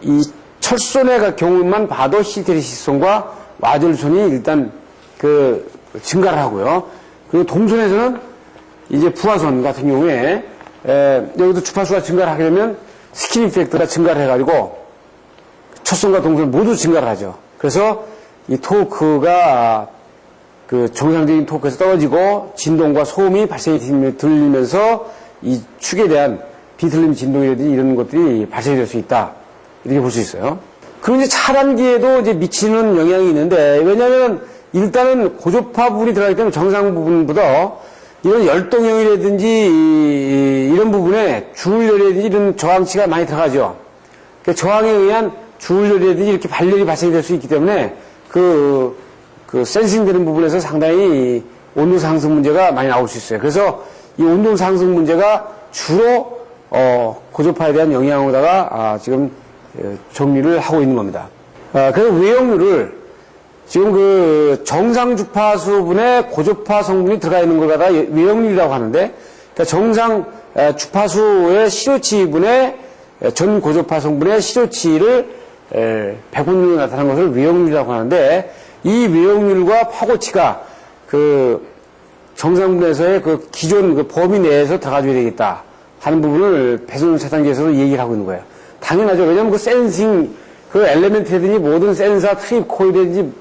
이 철선의 경우만 봐도 히스테리시스손과 와전류손이 일단 그 증가를 하고요. 그리고 동선에서는 이제 부하선 같은 경우에 여기도 주파수가 증가를 하게 되면 스킨 이펙트가 증가를 해가지고 첫선과 동선 모두 증가를 하죠. 그래서 이 토크가 그 정상적인 토크에서 떨어지고 진동과 소음이 발생이 들리면서 이 축에 대한 비틀림 진동이라든지 이런 것들이 발생이 될 수 있다. 이렇게 볼 수 있어요. 그리고 이제 차단기에도 이제 미치는 영향이 있는데, 왜냐하면 일단은 고조파 부분이 들어가기 때문에 정상 부분보다 이런 열동형이라든지 이런 부분에 주울열이라든지 이런 저항치가 많이 들어가죠. 그러니까 저항에 의한 주울열이라든지 이렇게 발열이 발생될 수 있기 때문에 그 센싱되는 부분에서 상당히 온도 상승 문제가 많이 나올 수 있어요. 그래서 이 온도 상승 문제가 주로 고조파에 대한 영향으로다가 지금 정리를 하고 있는 겁니다. 그래서 외역률을 지금 그 정상 주파수분에 고조파 성분이 들어가 있는 걸 갖다가 외역률이라고 하는데, 그러니까 정상 주파수의 시료치분의 전 고조파 성분의 시료치를 백분율로 나타나는 것을 외역률이라고 하는데, 이 외역률과 파고치가 그 정상분에서의 그 기존 그 범위 내에서 들어가줘야 되겠다 하는 부분을 배선 차단기에서도 얘기를 하고 있는 거예요. 당연하죠. 왜냐하면 그 센싱, 그 엘리멘트라든지 모든 센서, 트립, 코일이라든지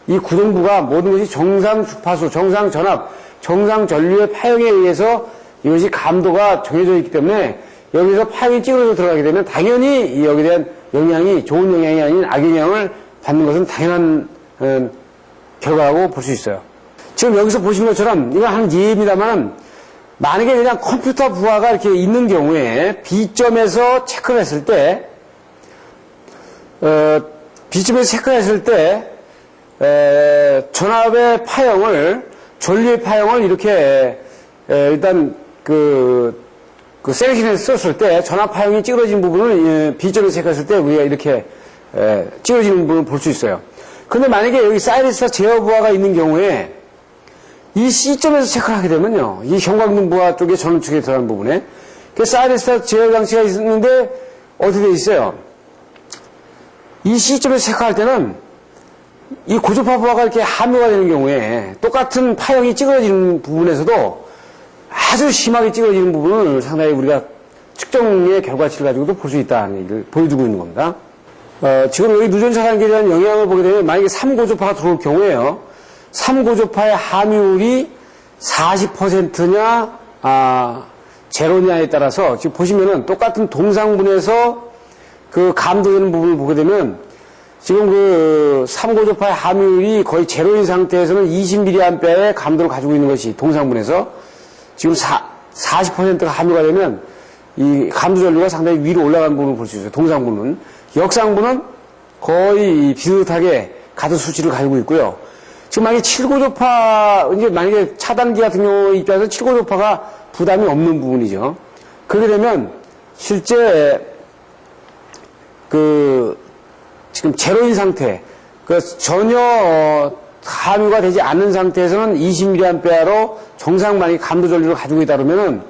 이 구동부가 모든 것이 정상 주파수, 정상 전압, 정상 전류의 파형에 의해서 이것이 감도가 정해져 있기 때문에 여기서 파형이 찌그러져 들어가게 되면 당연히 여기에 대한 영향이 좋은 영향이 아닌 악영향을 받는 것은 당연한 결과라고 볼 수 있어요. 지금 여기서 보시는 것처럼 이거 하는 예입니다만, 만약에 그냥 컴퓨터 부하가 이렇게 있는 경우에 B점에서 체크를 했을 때 B점에서 체크했을 때 전압의 파형을 전류의 파형을 이렇게 일단 셀렉션에서 썼을 때 전압 파형이 찌그러진 부분을 B점에서 체크했을 때 우리가 이렇게 찌그러지는 부분을 볼 수 있어요. 근데 만약에 여기 사이리스와 제어 부하가 있는 경우에 이 C점에서 체크를 하게 되면요, 이 형광등 부하 쪽에 전원축에 들어가는 부분에 사이리스와 제어 장치가 있는데 어떻게 돼 있어요? 이 C점에서 체크할 때는 이 고주파 부하가 이렇게 함유가 되는 경우에 똑같은 파형이 찌그러지는 부분에서도 아주 심하게 찌그러지는 부분을 상당히 우리가 측정의 결과치를 가지고도 볼 수 있다는 얘기를 보여주고 있는 겁니다. 지금 여기 누전 차단기에 대한 영향을 보게 되면 만약에 3고주파가 들어올 경우에요, 3고주파의 함유율이 40%냐 제로냐에 따라서 지금 보시면은 똑같은 동상분에서 그 감도되는 부분을 보게 되면 지금 3고주파의 함유율이 거의 제로인 상태에서는 20mA의 감도를 가지고 있는 것이 동상분에서 지금 40%가 함유가 되면 이 감도 전류가 상당히 위로 올라가는 부분을 볼 수 있어요. 동상분은. 역상분은 거의 비슷하게 같은 수치를 가지고 있고요. 지금 만약에 7고주파, 이제 만약에 차단기 같은 경우 입장에서 7고주파가 부담이 없는 부분이죠. 그렇게 되면 실제 지금 제로인 상태, 전혀 함유가 되지 않는 상태에서는 20mA로 정상 만약에 감도 전류를 가지고 있다 그러면은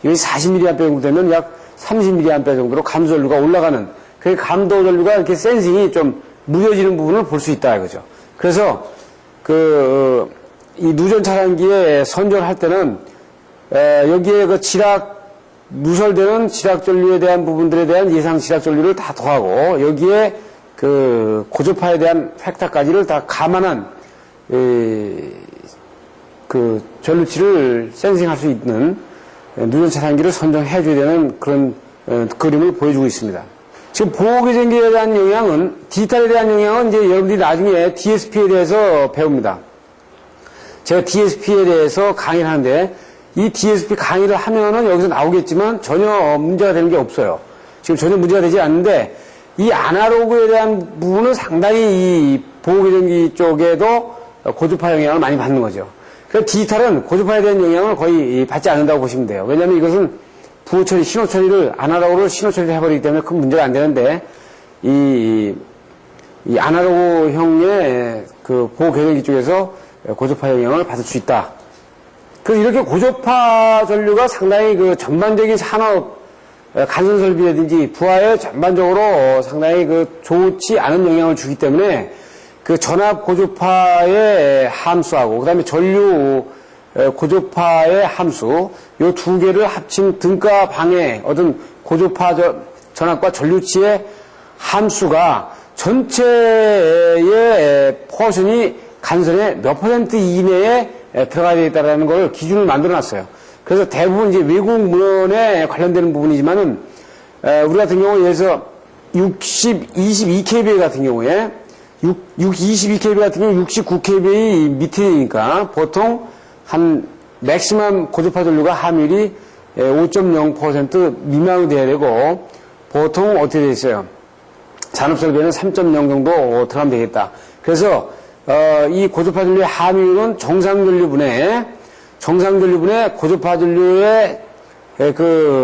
여기 40mA 정도 되면 약 30mA 정도로 감도 전류가 올라가는, 그 감도 전류가 이렇게 센싱이 좀 무뎌지는 부분을 볼 수 있다 이거죠. 그래서 이 누전 차단기에 선전할 때는 여기에 누설되는 지락 전류에 대한 부분들에 대한 예상 지락 전류를 다 더하고 여기에 고주파에 대한 팩터까지를 다 감안한 전류치를 센싱할 수 있는 누전 차단기를 선정해 줘야 되는 그런 그림을 보여주고 있습니다. 지금 보호계전기에 대한 영향은, 디지털에 대한 영향은 이제 여러분들이 나중에 DSP에 대해서 배웁니다. 제가 DSP에 대해서 강의를 하는데, 이 DSP 강의를 하면은 여기서 나오겠지만 전혀 문제가 되는 게 없어요. 지금 전혀 문제가 되지 않는데, 이 아날로그에 대한 부분은 상당히 이 보호계전기 쪽에도 고주파 영향을 많이 받는 거죠. 그래서 디지털은 고주파에 대한 영향을 거의 받지 않는다고 보시면 돼요. 왜냐하면 이것은 부호 처리, 신호 처리를, 아날로그로 신호 처리를 해버리기 때문에 큰 문제가 안 되는데, 이 아날로그형의 보호계전기 쪽에서 고주파 영향을 받을 수 있다. 그래서 이렇게 고주파 전류가 상당히 전반적인 산업, 간선 설비라든지 부하에 전반적으로 상당히 좋지 않은 영향을 주기 때문에 전압 고주파의 함수하고 그다음에 전류 고주파의 함수, 요 두 개를 합친 등가 방해, 어떤 고주파 전압과 전류치의 함수가 전체의 포션이 간선의 몇 % 이내에 들어가야 되겠다라는 걸 기준을 만들어 놨어요. 그래서 대부분 이제 외국 문헌에 관련되는 부분이지만은, 우리 같은 경우 예를 들어서 22kVA 같은 경우에 22kVA 같은 경우 69kVA 밑이니까 보통 한 맥시멈 고주파 전류가 함유율이 5.0% 미만으로 돼야 되고, 보통 어떻게 되어 있어요? 잔업설비에는 3.0 정도 들어가면 되겠다. 그래서 이 고주파 전류의 함유율은 정상 전류분의 고주파 전류의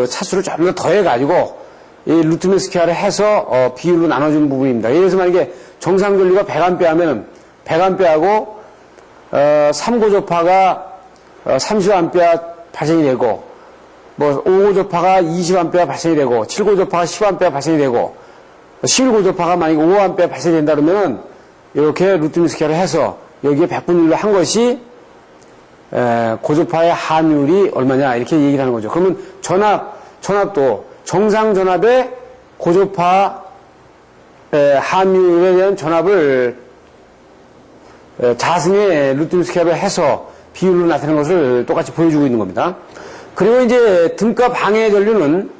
차수를 좀 더 더해가지고 이 루트민 스퀘어를 해서 비율로 나눠주는 부분입니다. 예를 들어서 만약에 정상 전류가 100A 하면은 100A하고 3고주파가 30A 발생이 되고, 5고주파가 20A 발생이 되고, 7고주파가 10A 발생이 되고, 11고주파가 만약에 5A 발생이 된다 그러면은 이렇게 루트민 스퀘어를 해서 여기에 100분율로 한 것이 고주파의 함유율이 얼마냐 이렇게 얘기를 하는 거죠. 그러면 전압도 정상 전압의 고주파 함유율에 대한 전압을 자승의 루트민 스퀘어를 해서 비율로 나타내는 것을 똑같이 보여주고 있는 겁니다. 그리고 이제 등가 방해 전류는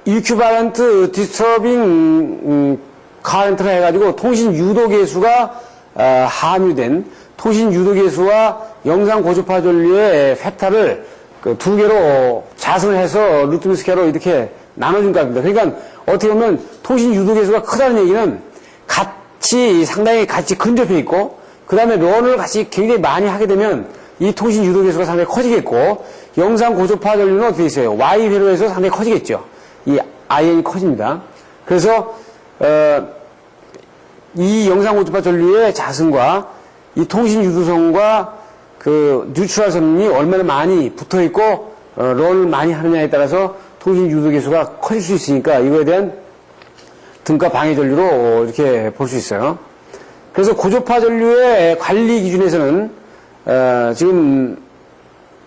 이퀴발런트 디스터빙 카렌트를 해가지고 통신 유도 계수가 함유된 통신 유도 계수와 영상 고주파 전류의 팩터를 두 개로 자승을 해서 루트민 스퀘어로 이렇게 나눠준 값입니다. 그러니까 어떻게 보면 통신 유도 계수가 크다는 얘기는 상당히 같이 근접해 있고, 그 다음에 런을 같이 굉장히 많이 하게 되면 이 통신 유도 계수가 상당히 커지겠고, 영상 고조파 전류는 어떻게 있어요? Y 회로에서 상당히 커지겠죠. 이 IN이 커집니다. 그래서 이 영상 고조파 전류의 자승과 이 통신 유도성과 그 뉴트럴 선이 얼마나 많이 붙어 있고 런을 많이 하느냐에 따라서 통신 유도 계수가 커질 수 있으니까 이거에 대한 등가 방해 전류로 이렇게 볼 수 있어요. 그래서 고조파 전류의 관리 기준에서는 지금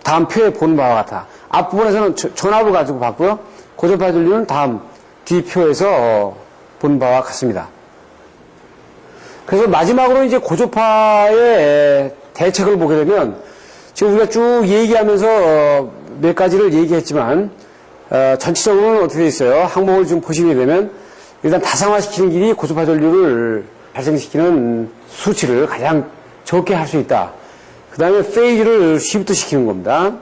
다음 표에 보는 바와 같아. 앞부분에서는 전압을 가지고 봤고요. 고조파 전류는 다음 뒤표에서 본 바와 같습니다. 그래서 마지막으로 이제 고조파의 대책을 보게 되면 지금 우리가 쭉 얘기하면서 몇 가지를 얘기했지만 전체적으로는 어떻게 되어 있어요? 항목을 좀 보시게 되면 일단 다상화시키는 길이 고조파 전류를 발생시키는 수치를 가장 적게 할 수 있다. 그 다음에 페이지를 쉬프트 시키는 겁니다.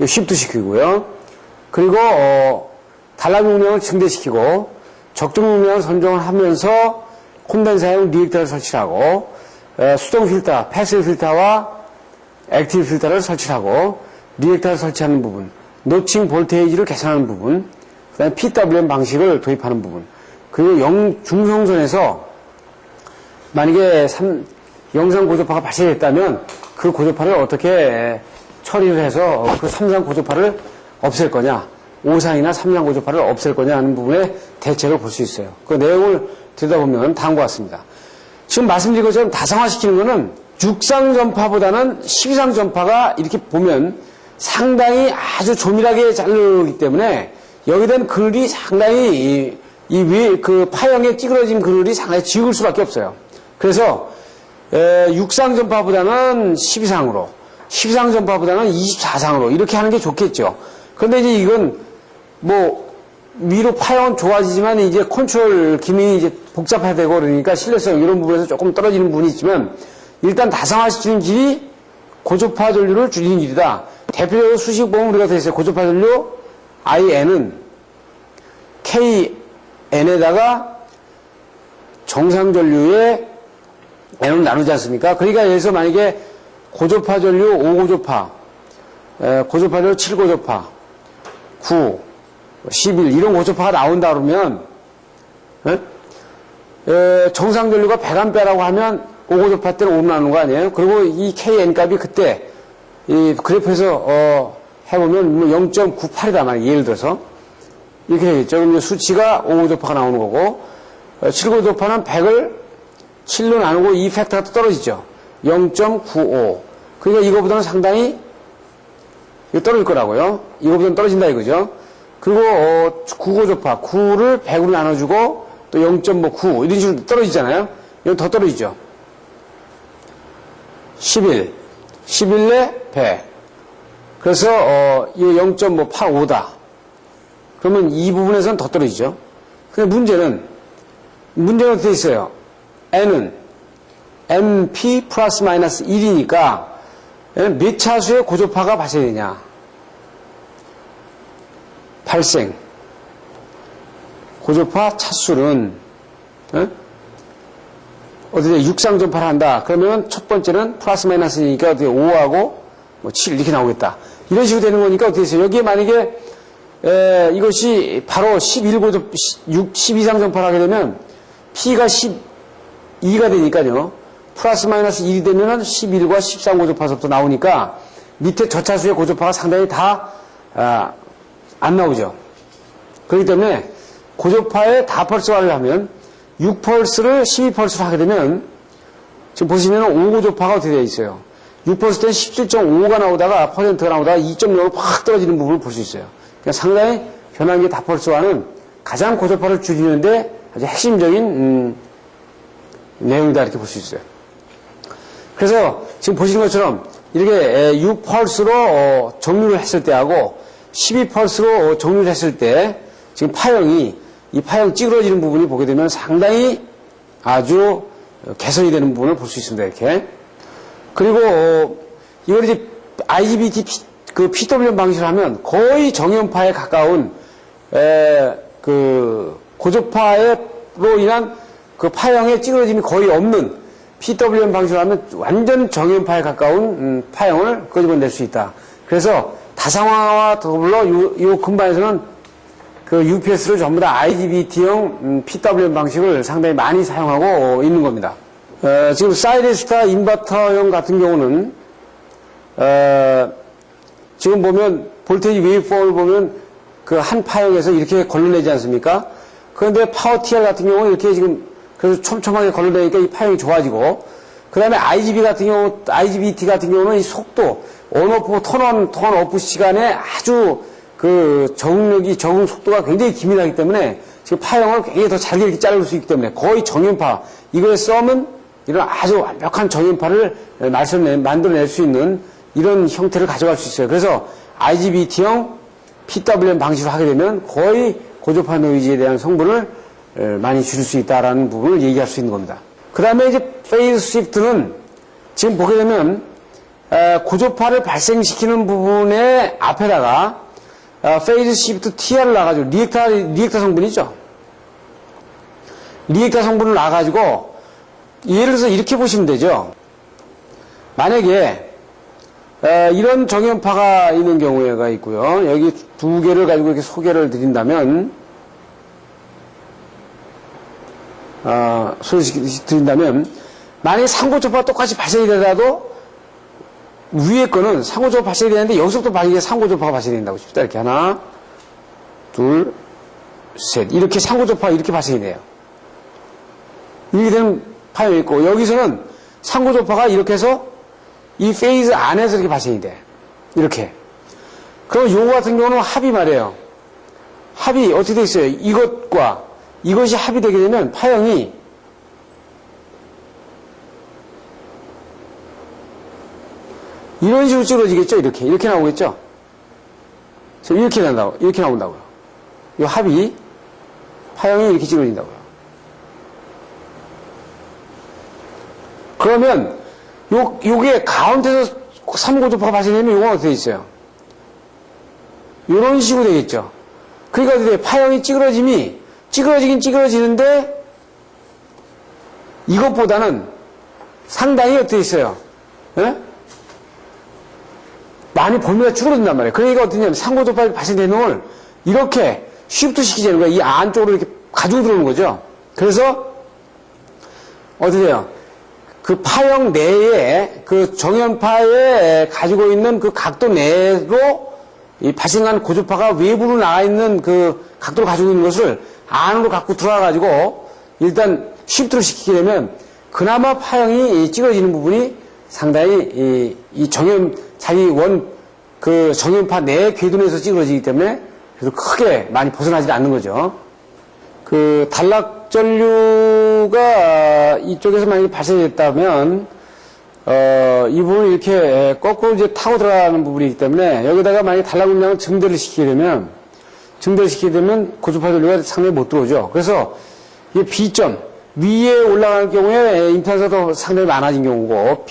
쉬프트 시키고요. 그리고 단락 용량을 증대시키고 적정 용량을 선정을 하면서 콘덴서용 리액터를 설치하고 수동 필터, 패시브 필터와 액티브 필터를 설치하고 리액터를 설치하는 부분, 노칭 볼테이지를 개선하는 부분, 그 다음에 PWM 방식을 도입하는 부분, 그리고 중성선에서 만약에 영상 고조파가 발생했다면 그 고조파를 어떻게 처리를 해서 그 3상 고조파를 없앨 거냐, 5상이나 3상 고조파를 없앨 거냐 하는 부분에 대책을 볼 수 있어요. 그 내용을 들여다보면 다음과 같습니다. 지금 말씀드린 것처럼 다상화시키는 것은 6상 전파보다는 12상 전파가 이렇게 보면 상당히 아주 조밀하게 자르기 때문에 여기에 대한 그늘이 상당히 그 파형에 찌그러진 그늘이 상당히 적을 수밖에 없어요. 그래서 6상 전파보다는 12상으로, 12상 전파보다는 24상으로 이렇게 하는 게 좋겠죠. 그런데 이제 이건 뭐 위로 파형은 좋아지지만 이제 컨트롤 기능이 이제 복잡해야 되고 그러니까 신뢰성 이런 부분에서 조금 떨어지는 부분이 있지만 일단 다상화시키는 길이 고조파 전류를 줄이는 길이다. 대표적으로 수식 보면 우리가 돼 있어요. 고조파 전류 IN은 KN에다가 정상 전류의 N을 나누지 않습니까? 그러니까 여기서 만약에 고조파 전류 5고조파, 고조파 전류 7고조파, 9, 11 이런 고조파가 나온다 그러면 정상 전류가 100A라고 하면 5고조파 때는 5로 나누는 거 아니에요? 그리고 이 KN 값이 그때 이 그래프에서 해보면 0.98이다 말이에요. 예를 들어서 이렇게 되겠죠. 그럼 수치가 5고조파가 나오는 거고 7고조파는 100을 7로 나누고 이 팩터가 또 떨어지죠. 0.95. 그러니까 이거보다는 상당히 떨어질 거라고요. 이거보다는 떨어진다 이거죠. 그리고 9고조파 9를 100으로 나눠주고 또 0.9 이런 식으로 떨어지잖아요. 이건 더 떨어지죠. 11 11에 100 그래서 이 0.85다. 그러면 이 부분에서는 더 떨어지죠. 근데 문제는 어떻게 있어요? N은 MP 플러스 마이너스 1이니까 몇 차수의 고조파가 발생되냐? 발생. 고조파 차수는 어떻게 6상 전파를 한다. 그러면 첫 번째는 플러스 마이너스니까 어떻게 5하고 7 이렇게 나오겠다. 이런 식으로 되는 거니까 어떻게 있어요? 여기에 만약에 이것이 바로 12상 전파를 하게 되면 P가 12가 되니까요. 플러스 마이너스 1이 되면은 11과 13 고조파서부터 나오니까 밑에 저차수의 고조파가 상당히 다 안 나오죠. 그렇기 때문에 고조파의 다펄스화를 하면 6펄스를 12펄스로 하게 되면 지금 보시면 5고조파가 어떻게 되어 있어요. 6펄스 때는 17.5가 나오다가 퍼센트가 나오다가 2.0으로 확 떨어지는 부분을 볼 수 있어요. 그러니까 상당히 변환기 다펄스화는 가장 고조파를 줄이는데 아주 핵심적인 내용이다 이렇게 볼 수 있어요. 그래서 지금 보시는 것처럼 이렇게 6펄스로 정류를 했을 때하고 12펄스로 정류를 했을 때 지금 이 파형 찌그러지는 부분이 보게 되면 상당히 아주 개선이 되는 부분을 볼 수 있습니다. 이렇게. 그리고 이걸 이제 IGBT 그 PWM 방식을 하면 거의 정연파에 가까운 그 고저파로 인한 그 파형의 찌그러짐이 거의 없는 PWM 방식으로 하면 완전 정연파에 가까운 파형을 끄집어낼 수 있다. 그래서 다상화와 더불어 요 근방에서는 그 UPS를 전부 다 IGBT형 PWM 방식을 상당히 많이 사용하고 있는 겁니다. 지금 사이레스타 인버터형 같은 경우는 지금 보면 볼테이지 웨이브폼을 보면 그 한 파형에서 이렇게 걸러내지 않습니까? 그런데 파워 TR 같은 경우는 이렇게 지금 그래서 촘촘하게 걸러내니까 이 파형이 좋아지고, 그 다음에 IGBT 같은 경우는 이 속도, 온오프, 턴오프 시간에 아주 그 적응 속도가 굉장히 기민하기 때문에 지금 파형을 굉장히 더 잘게 자를 수 있기 때문에 거의 정연파, 이거의 썸은 이런 아주 완벽한 정연파를 만들어낼 수 있는 이런 형태를 가져갈 수 있어요. 그래서 IGBT형 PWM 방식으로 하게 되면 거의 고저파 노이즈에 대한 성분을 많이 줄일 수 있다라는 부분을 얘기할 수 있는 겁니다. 그 다음에 이제 페이즈 시프트는 지금 보게 되면 고저파를 발생시키는 부분의 앞에다가 페이즈 시프트 TR을 놔가지고 리액터 성분이죠. 리액터 성분을 놔가지고 예를 들어서 이렇게 보시면 되죠. 만약에 이런 정연파가 있는 경우가 있고요. 여기 두 개를 가지고 이렇게 소개를 드린다면, 만약에 상고저파가 똑같이 발생이 되더라도 위에 거는 상고저파 발생이 되는데 여기서부터 만약에 상고저파가 발생이 된다고 칩시다. 이렇게 하나, 둘, 셋. 이렇게 상고저파가 이렇게 발생이 돼요. 이렇게 되는 파형이 있고, 여기서는 상고저파가 이렇게 해서 이 페이즈 안에서 이렇게 발생이 돼. 이렇게. 그럼 요거 같은 경우는 합이 말이에요. 합이 어떻게 돼 있어요? 이것과 이것이 합이 되게 되면 파형이 이런 식으로 찌그러지겠죠? 이렇게 나오겠죠? 이렇게 나온다고요. 요 합이, 파형이 이렇게 찌그러진다고요. 그러면 요게 가운데서 3고저파가 발생되면 요건 어떻게 있어요? 요런 식으로 되겠죠. 그러니까 어떻게 파형이 찌그러지긴 찌그러지는데 이것보다는 상당히 어떻게 있어요? 예? 많이 범위가 줄어든단 말이에요. 그러니까 어떠냐면 3고저파 발생되는 걸 이렇게 쉬프트 시키지 않는 거야. 이 안쪽으로 이렇게 가지고 들어오는 거죠. 그래서 어떻게 돼요? 그 파형 내에 그 정연파에 가지고 있는 그 각도 내로 이 발생한 고저파가 외부로 나와 있는 그 각도를 가지고 있는 것을 안으로 갖고 들어와가지고 일단 쉬프트를 시키게 되면 그나마 파형이 찌그러지는 부분이 상당히 이 자기 그 정연파 내 궤도에서 찌그러지기 때문에 그래도 크게 많이 벗어나지 않는 거죠. 그 단락전류가 이쪽에서 만약에 발생했다면 이 부분을 이렇게 거꾸로 이제 타고 들어가는 부분이기 때문에 여기다가 만약에 단락 음량을 증대를 시키게 되면 고저파 전류가 상당히 못 들어오죠. 그래서 이 B점 위에 올라가는 경우에 임피던스가 상당히 많아진 경우고,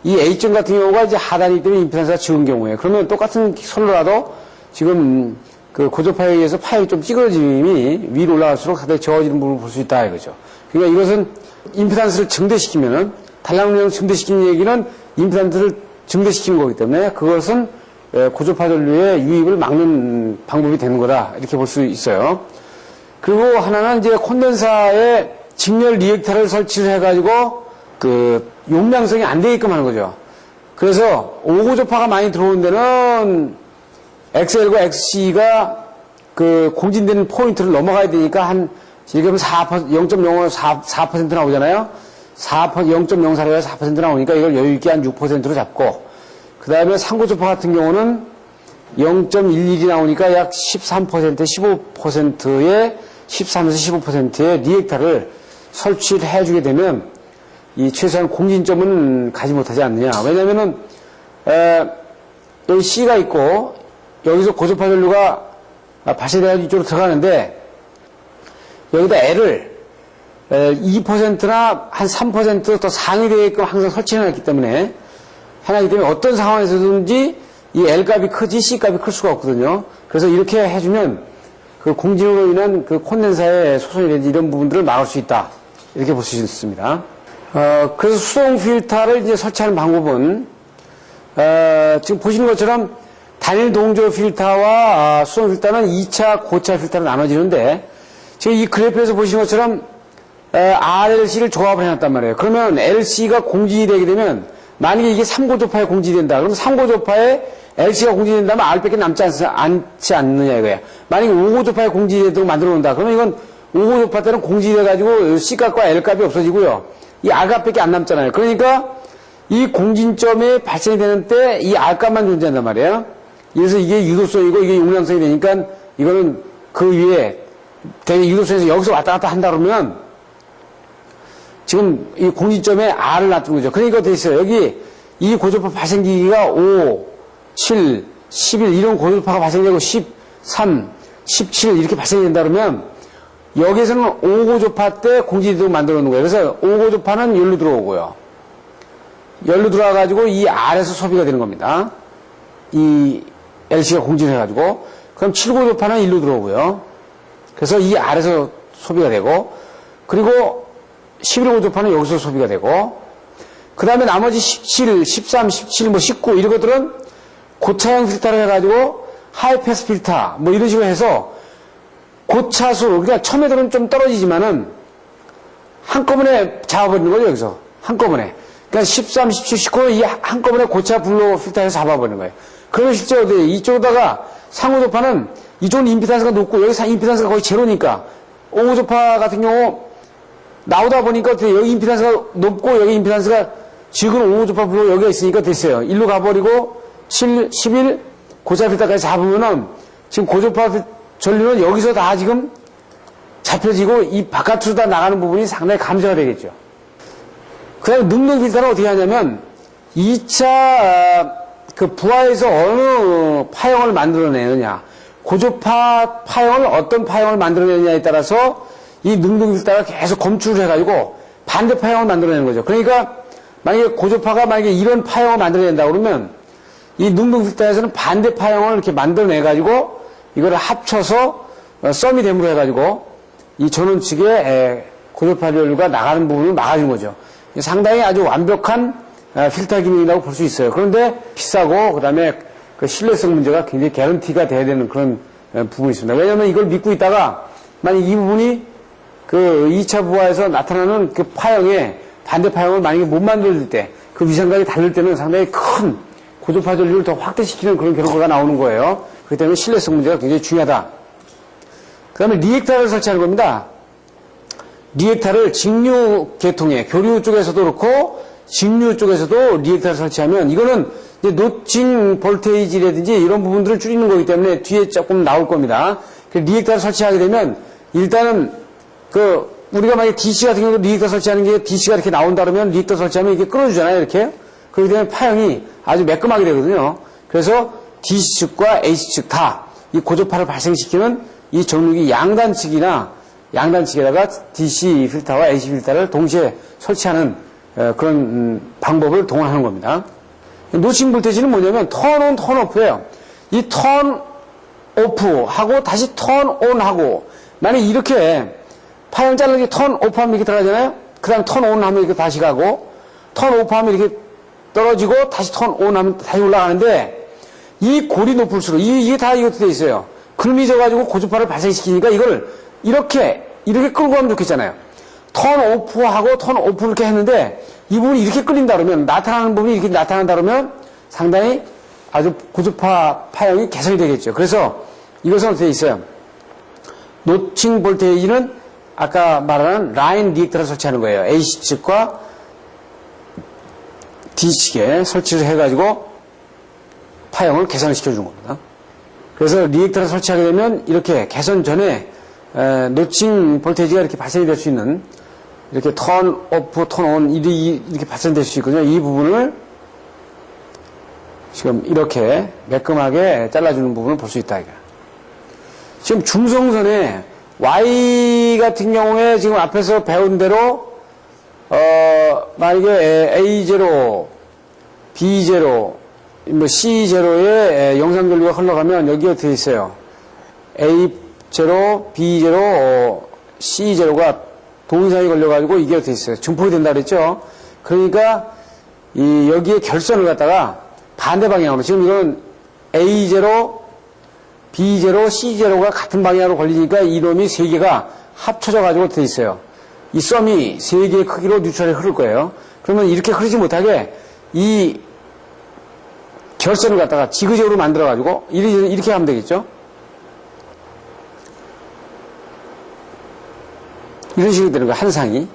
이 A점 같은 경우가 이제 하단이기 때문에 임피던스가 적은 경우에, 그러면 똑같은 선로라도 지금 그 고저파에 의해서 파형이 좀 찌그러짐이 위로 올라갈수록 상당히 적어지는 부분을 볼 수 있다 이거죠. 그러니까 이것은 임피던스를 증대시키면은, 단락음량을 증대시키는 얘기는 임피던스를 증대시키는 거기 때문에 그것은 고저파 전류의 유입을 막는 방법이 되는 거다, 이렇게 볼 수 있어요. 그리고 하나는 이제 콘덴사에 직렬 리액터를 설치를 해가지고 그 용량성이 안 되게끔 하는 거죠. 그래서 5고저파가 많이 들어오는 데는 XL과 XC가 그 공진되는 포인트를 넘어가야 되니까 한 지금 0.05, 4% 나오잖아요. 0.04에서 4% 나오니까 이걸 여유있게 한 6%로 잡고, 그 다음에 상고저파 같은 경우는 0.11이 나오니까 약 13%, 15%의 13에서 15%의 리액터를 설치를 해주게 되면 이 최소한 공진점은 가지 못하지 않느냐. 왜냐면은 여기 C가 있고 여기서 고저파 전류가 발생돼가지고 이쪽으로 들어가는데 여기다 L을 2%나 한 3% 더 상위되게끔 항상 설치해놨기 때문에 어떤 상황에서든지 이 L 값이 크지 C 값이 클 수가 없거든요. 그래서 이렇게 해주면 그 공진으로 인한 그 콘덴사의 소송이라든지 이런 부분들을 막을 수 있다. 이렇게 볼 수 있습니다. 그래서 수동 필터를 이제 설치하는 방법은, 지금 보시는 것처럼 단일 동조 필터와 수동 필터는 2차, 고차 필터로 나눠지는데, 지금 이 그래프에서 보시는 것처럼, RLC를 조합을 해놨단 말이에요. 그러면 LC가 공지되게 되면, 만약에 이게 3고조파에 공지된다. 그럼 3고조파에 LC가 공지된다면 R밖에 남지 않지 않느냐 이거야. 만약에 5고조파에 공지되도록 만들어 놓는다. 그러면 이건 5고조파 때는 공지돼가지고 C값과 L값이 없어지고요. 이 R값밖에 안 남잖아요. 그러니까 이 공진점이 발생이 되는 때 이 R값만 존재한단 말이에요. 그래서 이게 유도성이고 이게 용량성이 되니까 이거는 그 위에 되게 유도성에서 여기서 왔다 갔다 한다 그러면 지금 이 공진점에 R을 놔두는 거죠. 그러니까 돼 있어요. 여기 이 고조파 발생 기기가 5, 7, 11 이런 고조파가 발생되고 13, 17 이렇게 발생이 된다 그러면 여기에서는 5고조파 때 공지되도록 만들어 놓는 거예요. 그래서 5고조파는 열로 들어오고요. 열로 들어와가지고 이 R에서 소비가 되는 겁니다. 이 LC가 공진을 해가지고. 그럼 7고조파는 1로 들어오고요. 그래서 이 R에서 소비가 되고, 그리고 11고조파는 여기서 소비가 되고, 그 다음에 나머지 17, 13, 17, 19 이런 것들은 고차형 필터를 해가지고 하이패스 필터 뭐 이런 식으로 해서 고차수, 그러니까 처음에들은 좀 떨어지지만은 한꺼번에 잡아버리는 거죠, 여기서. 한꺼번에. 그러니까 13, 17, 19는 이 한꺼번에 고차 블로 필터에서 잡아버리는 거예요. 그러면 실제로 이쪽에다가 상호조파는 이쪽은 임피던스가 높고 여기 임피던스가 거의 제로니까 5호조파 같은 경우 나오다 보니까 여기 임피던스가 높고 여기 임피던스가 지금 5호조파 블로 여기가 있으니까 됐어요. 일로 가버리고 7, 11 고차 필터까지 잡으면은 지금 고조파 전류는 여기서 다 지금 잡혀지고 이 바깥으로 다 나가는 부분이 상당히 감소가 되겠죠. 그 다음에 능동 필터는 어떻게 하냐면 2차 그 부하에서 어느 파형을 만들어내느냐, 고조파 파형을 어떤 파형을 만들어내느냐에 따라서 이 능동 필터가 계속 검출을 해가지고 반대 파형을 만들어내는 거죠. 그러니까 만약에 고조파가 만약에 이런 파형을 만들어낸다 그러면 이 능동 필터에서는 반대 파형을 이렇게 만들어내가지고 이거를 합쳐서 썸이 됨으로 해가지고 이 전원 측에 고조파 전류가 나가는 부분을 막아주는 거죠. 상당히 아주 완벽한 필터 기능이라고 볼 수 있어요. 그런데 비싸고 그다음에 그 신뢰성 문제가 굉장히 개런티가 돼야 되는 그런 부분이 있습니다. 왜냐하면 이걸 믿고 있다가 만약 이 부분이 그 2차 부하에서 나타나는 그 파형에 반대 파형을 만약에 못 만들 때 그 위상각이 다를 때는 상당히 큰 고조파 전류를 더 확대시키는 그런 결과가 나오는 거예요. 그렇기 때문에 신뢰성 문제가 굉장히 중요하다. 그 다음에 리액터를 설치하는 겁니다. 리액터를 직류 계통에 교류 쪽에서도 그렇고 직류 쪽에서도 리액터를 설치하면 이거는 이제 노칭 볼테이지라든지 이런 부분들을 줄이는 거기 때문에 뒤에 조금 나올 겁니다. 그 리액터를 설치하게 되면 일단은 그 우리가 만약에 DC 같은 경우도 리액터 설치하는 게 DC가 이렇게 나온다 그러면 리액터 설치하면 이게 끊어주잖아요, 이렇게. 그렇기 때문에 파형이 아주 매끈하게 되거든요. 그래서 DC 측과 AC 측 다 이 고조파를 발생시키는 이 정류기 양단 측에다가 DC 필터와 AC 필터를 동시에 설치하는 그런 방법을 동원하는 겁니다. 노칭 볼테이지는 뭐냐면 턴온, 턴오프예요. 이 턴 오프 하고 다시 턴 온 하고 만약에 이렇게 파형 자르기 턴 오프 하면 이렇게 들어가잖아요. 그 다음에 턴 온 하면 이렇게 다시 가고 턴 오프 하면 이렇게 떨어지고 다시 턴 온 하면 다시 올라가는데 이 골이 높을수록 이게 다 이것도 돼 있어요. 글미 져가지고 고주파를 발생시키니까 이걸 이렇게 끌고 가면 좋겠잖아요. 턴 오프하고 턴 오프 이렇게 했는데 이 부분이 이렇게 끌린다 그러면 나타나는 부분이 이렇게 나타난다 그러면 상당히 아주 고주파 파형이 개선이 되겠죠. 그래서 이것은 어떻게 돼 있어요? 노칭 볼테이지는 아까 말한 라인 리액터를 설치하는 거예요. AC 측과 D 측에 설치를 해가지고 파형을 개선을 시켜주는 겁니다. 그래서 리액터를 설치하게 되면 이렇게 개선 전에 노칭 볼테이지가 이렇게 발생이 될 수 있는 이렇게 턴 오프, 턴 온 이렇게 발생될 수 있거든요. 이 부분을 지금 이렇게 매끈하게 잘라주는 부분을 볼 수 있다. 이거. 지금 중성선에 Y 같은 경우에 지금 앞에서 배운 대로 만약에 A0, B0, 뭐 C0에 영상 전류가 흘러가면 여기 어떻게 있어요? A2, 제로, B 제로, C 제로가 동영상이 걸려가지고 이게 돼 있어요. 증폭이 된다 그랬죠? 그러니까, 여기에 결선을 갖다가 반대 방향으로, 지금 이건 A 제로, B 제로, C 제로가 같은 방향으로 걸리니까 이놈이 세 개가 합쳐져가지고 돼 있어요. 이 썸이 세 개의 크기로 뉴트럴에 흐를 거예요. 그러면 이렇게 흐르지 못하게 이 결선을 갖다가 지그재그로 만들어가지고 이렇게 하면 되겠죠? 이런 식으로 되는 거예요. 한 상이.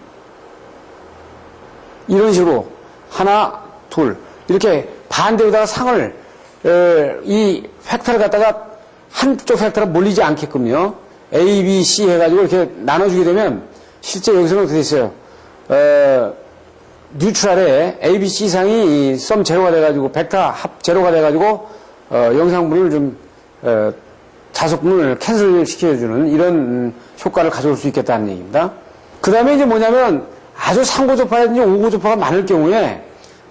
이런 식으로 하나, 둘 이렇게 반대로다가 상을 이 팩터를 갖다가 한쪽 팩터가 몰리지 않게끔요. A, B, C 해가지고 이렇게 나눠주게 되면 실제 여기서는 어떻게 됐어요? 뉴트럴에 A, B, C 상이 썸 제로가 돼가지고 벡터 합 제로가 돼가지고 영상분을 좀 자석분을 캔슬 시켜주는 이런 효과를 가져올 수 있겠다는 얘기입니다. 그 다음에 이제 뭐냐면 아주 상고조파라든지 오고조파가 많을 경우에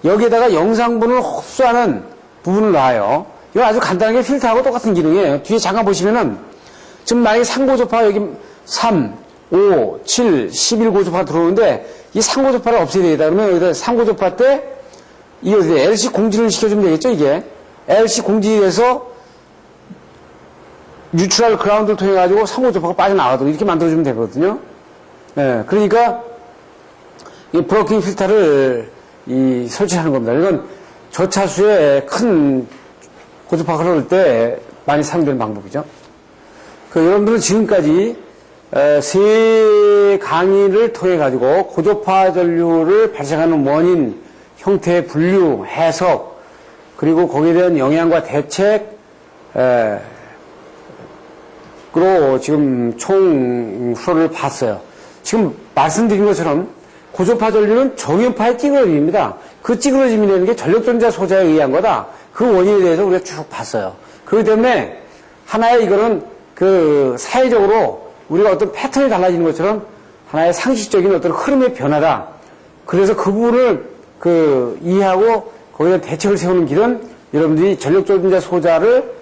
여기에다가 영상분을 흡수하는 부분을 놔요. 이건 아주 간단하게 필터하고 똑같은 기능이에요. 뒤에 잠깐 보시면은 지금 만약에 상고조파가 여기 3, 5, 7, 11고조파가 들어오는데 이 상고조파를 없애야 되겠다. 그러면 여기다 상고조파 때 이게 어떻게 돼? LC 공지를 시켜주면 되겠죠, 이게? LC 공지에서 뉴트럴 그라운드를 통해 가지고 상고조파가 빠져나가도록 이렇게 만들어주면 되거든요. 네, 그러니까 이 브로킹 필터를 설치하는 겁니다. 이건 저차수에 큰 고조파가 흐를 때 많이 사용되는 방법이죠. 여러분들은 지금까지 세 강의를 통해 가지고 고조파 전류를 발생하는 원인, 형태, 분류, 해석, 그리고 거기에 대한 영향과 대책으로 지금 총 수업을 봤어요. 지금 말씀드린 것처럼 고조파 전류는 정연파의 찌그러짐입니다. 그 찌그러짐이라는 게 전력전자 소자에 의한 거다. 그 원인에 대해서 우리가 쭉 봤어요. 그렇기 때문에 하나의 이거는 사회적으로 우리가 어떤 패턴이 달라지는 것처럼 하나의 상식적인 어떤 흐름의 변화다. 그래서 그 부분을 이해하고 거기에 대책을 세우는 길은 여러분들이 전력전자 소자를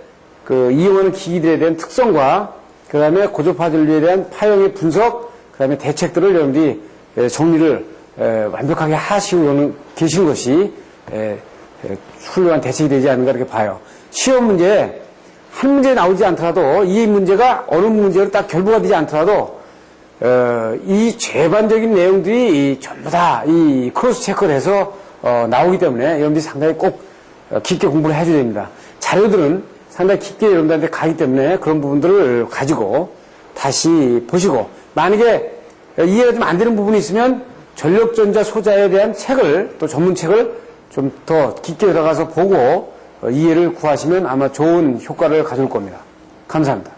이용하는 기기들에 대한 특성과 그 다음에 고조파 전류에 대한 파형의 분석, 그 다음에 대책들을 여러분들이 정리를 완벽하게 하시고 계신 것이 훌륭한 대책이 되지 않는가 이렇게 봐요. 시험 문제에 한 문제 나오지 않더라도 이 문제가 어느 문제로 딱 결부가 되지 않더라도 이全반적인 내용들이 전부 다 이 크로스 체크를 해서 나오기 때문에 여러분들이 상당히 꼭 깊게 공부를 해줘야 됩니다. 자료들은 상당히 깊게 여러분들한테 가기 때문에 그런 부분들을 가지고 다시 보시고 만약에 이해가 좀 안 되는 부분이 있으면 전력전자 소자에 대한 책을 또 전문책을 좀 더 깊게 들어가서 보고 이해를 구하시면 아마 좋은 효과를 가져올 겁니다. 감사합니다.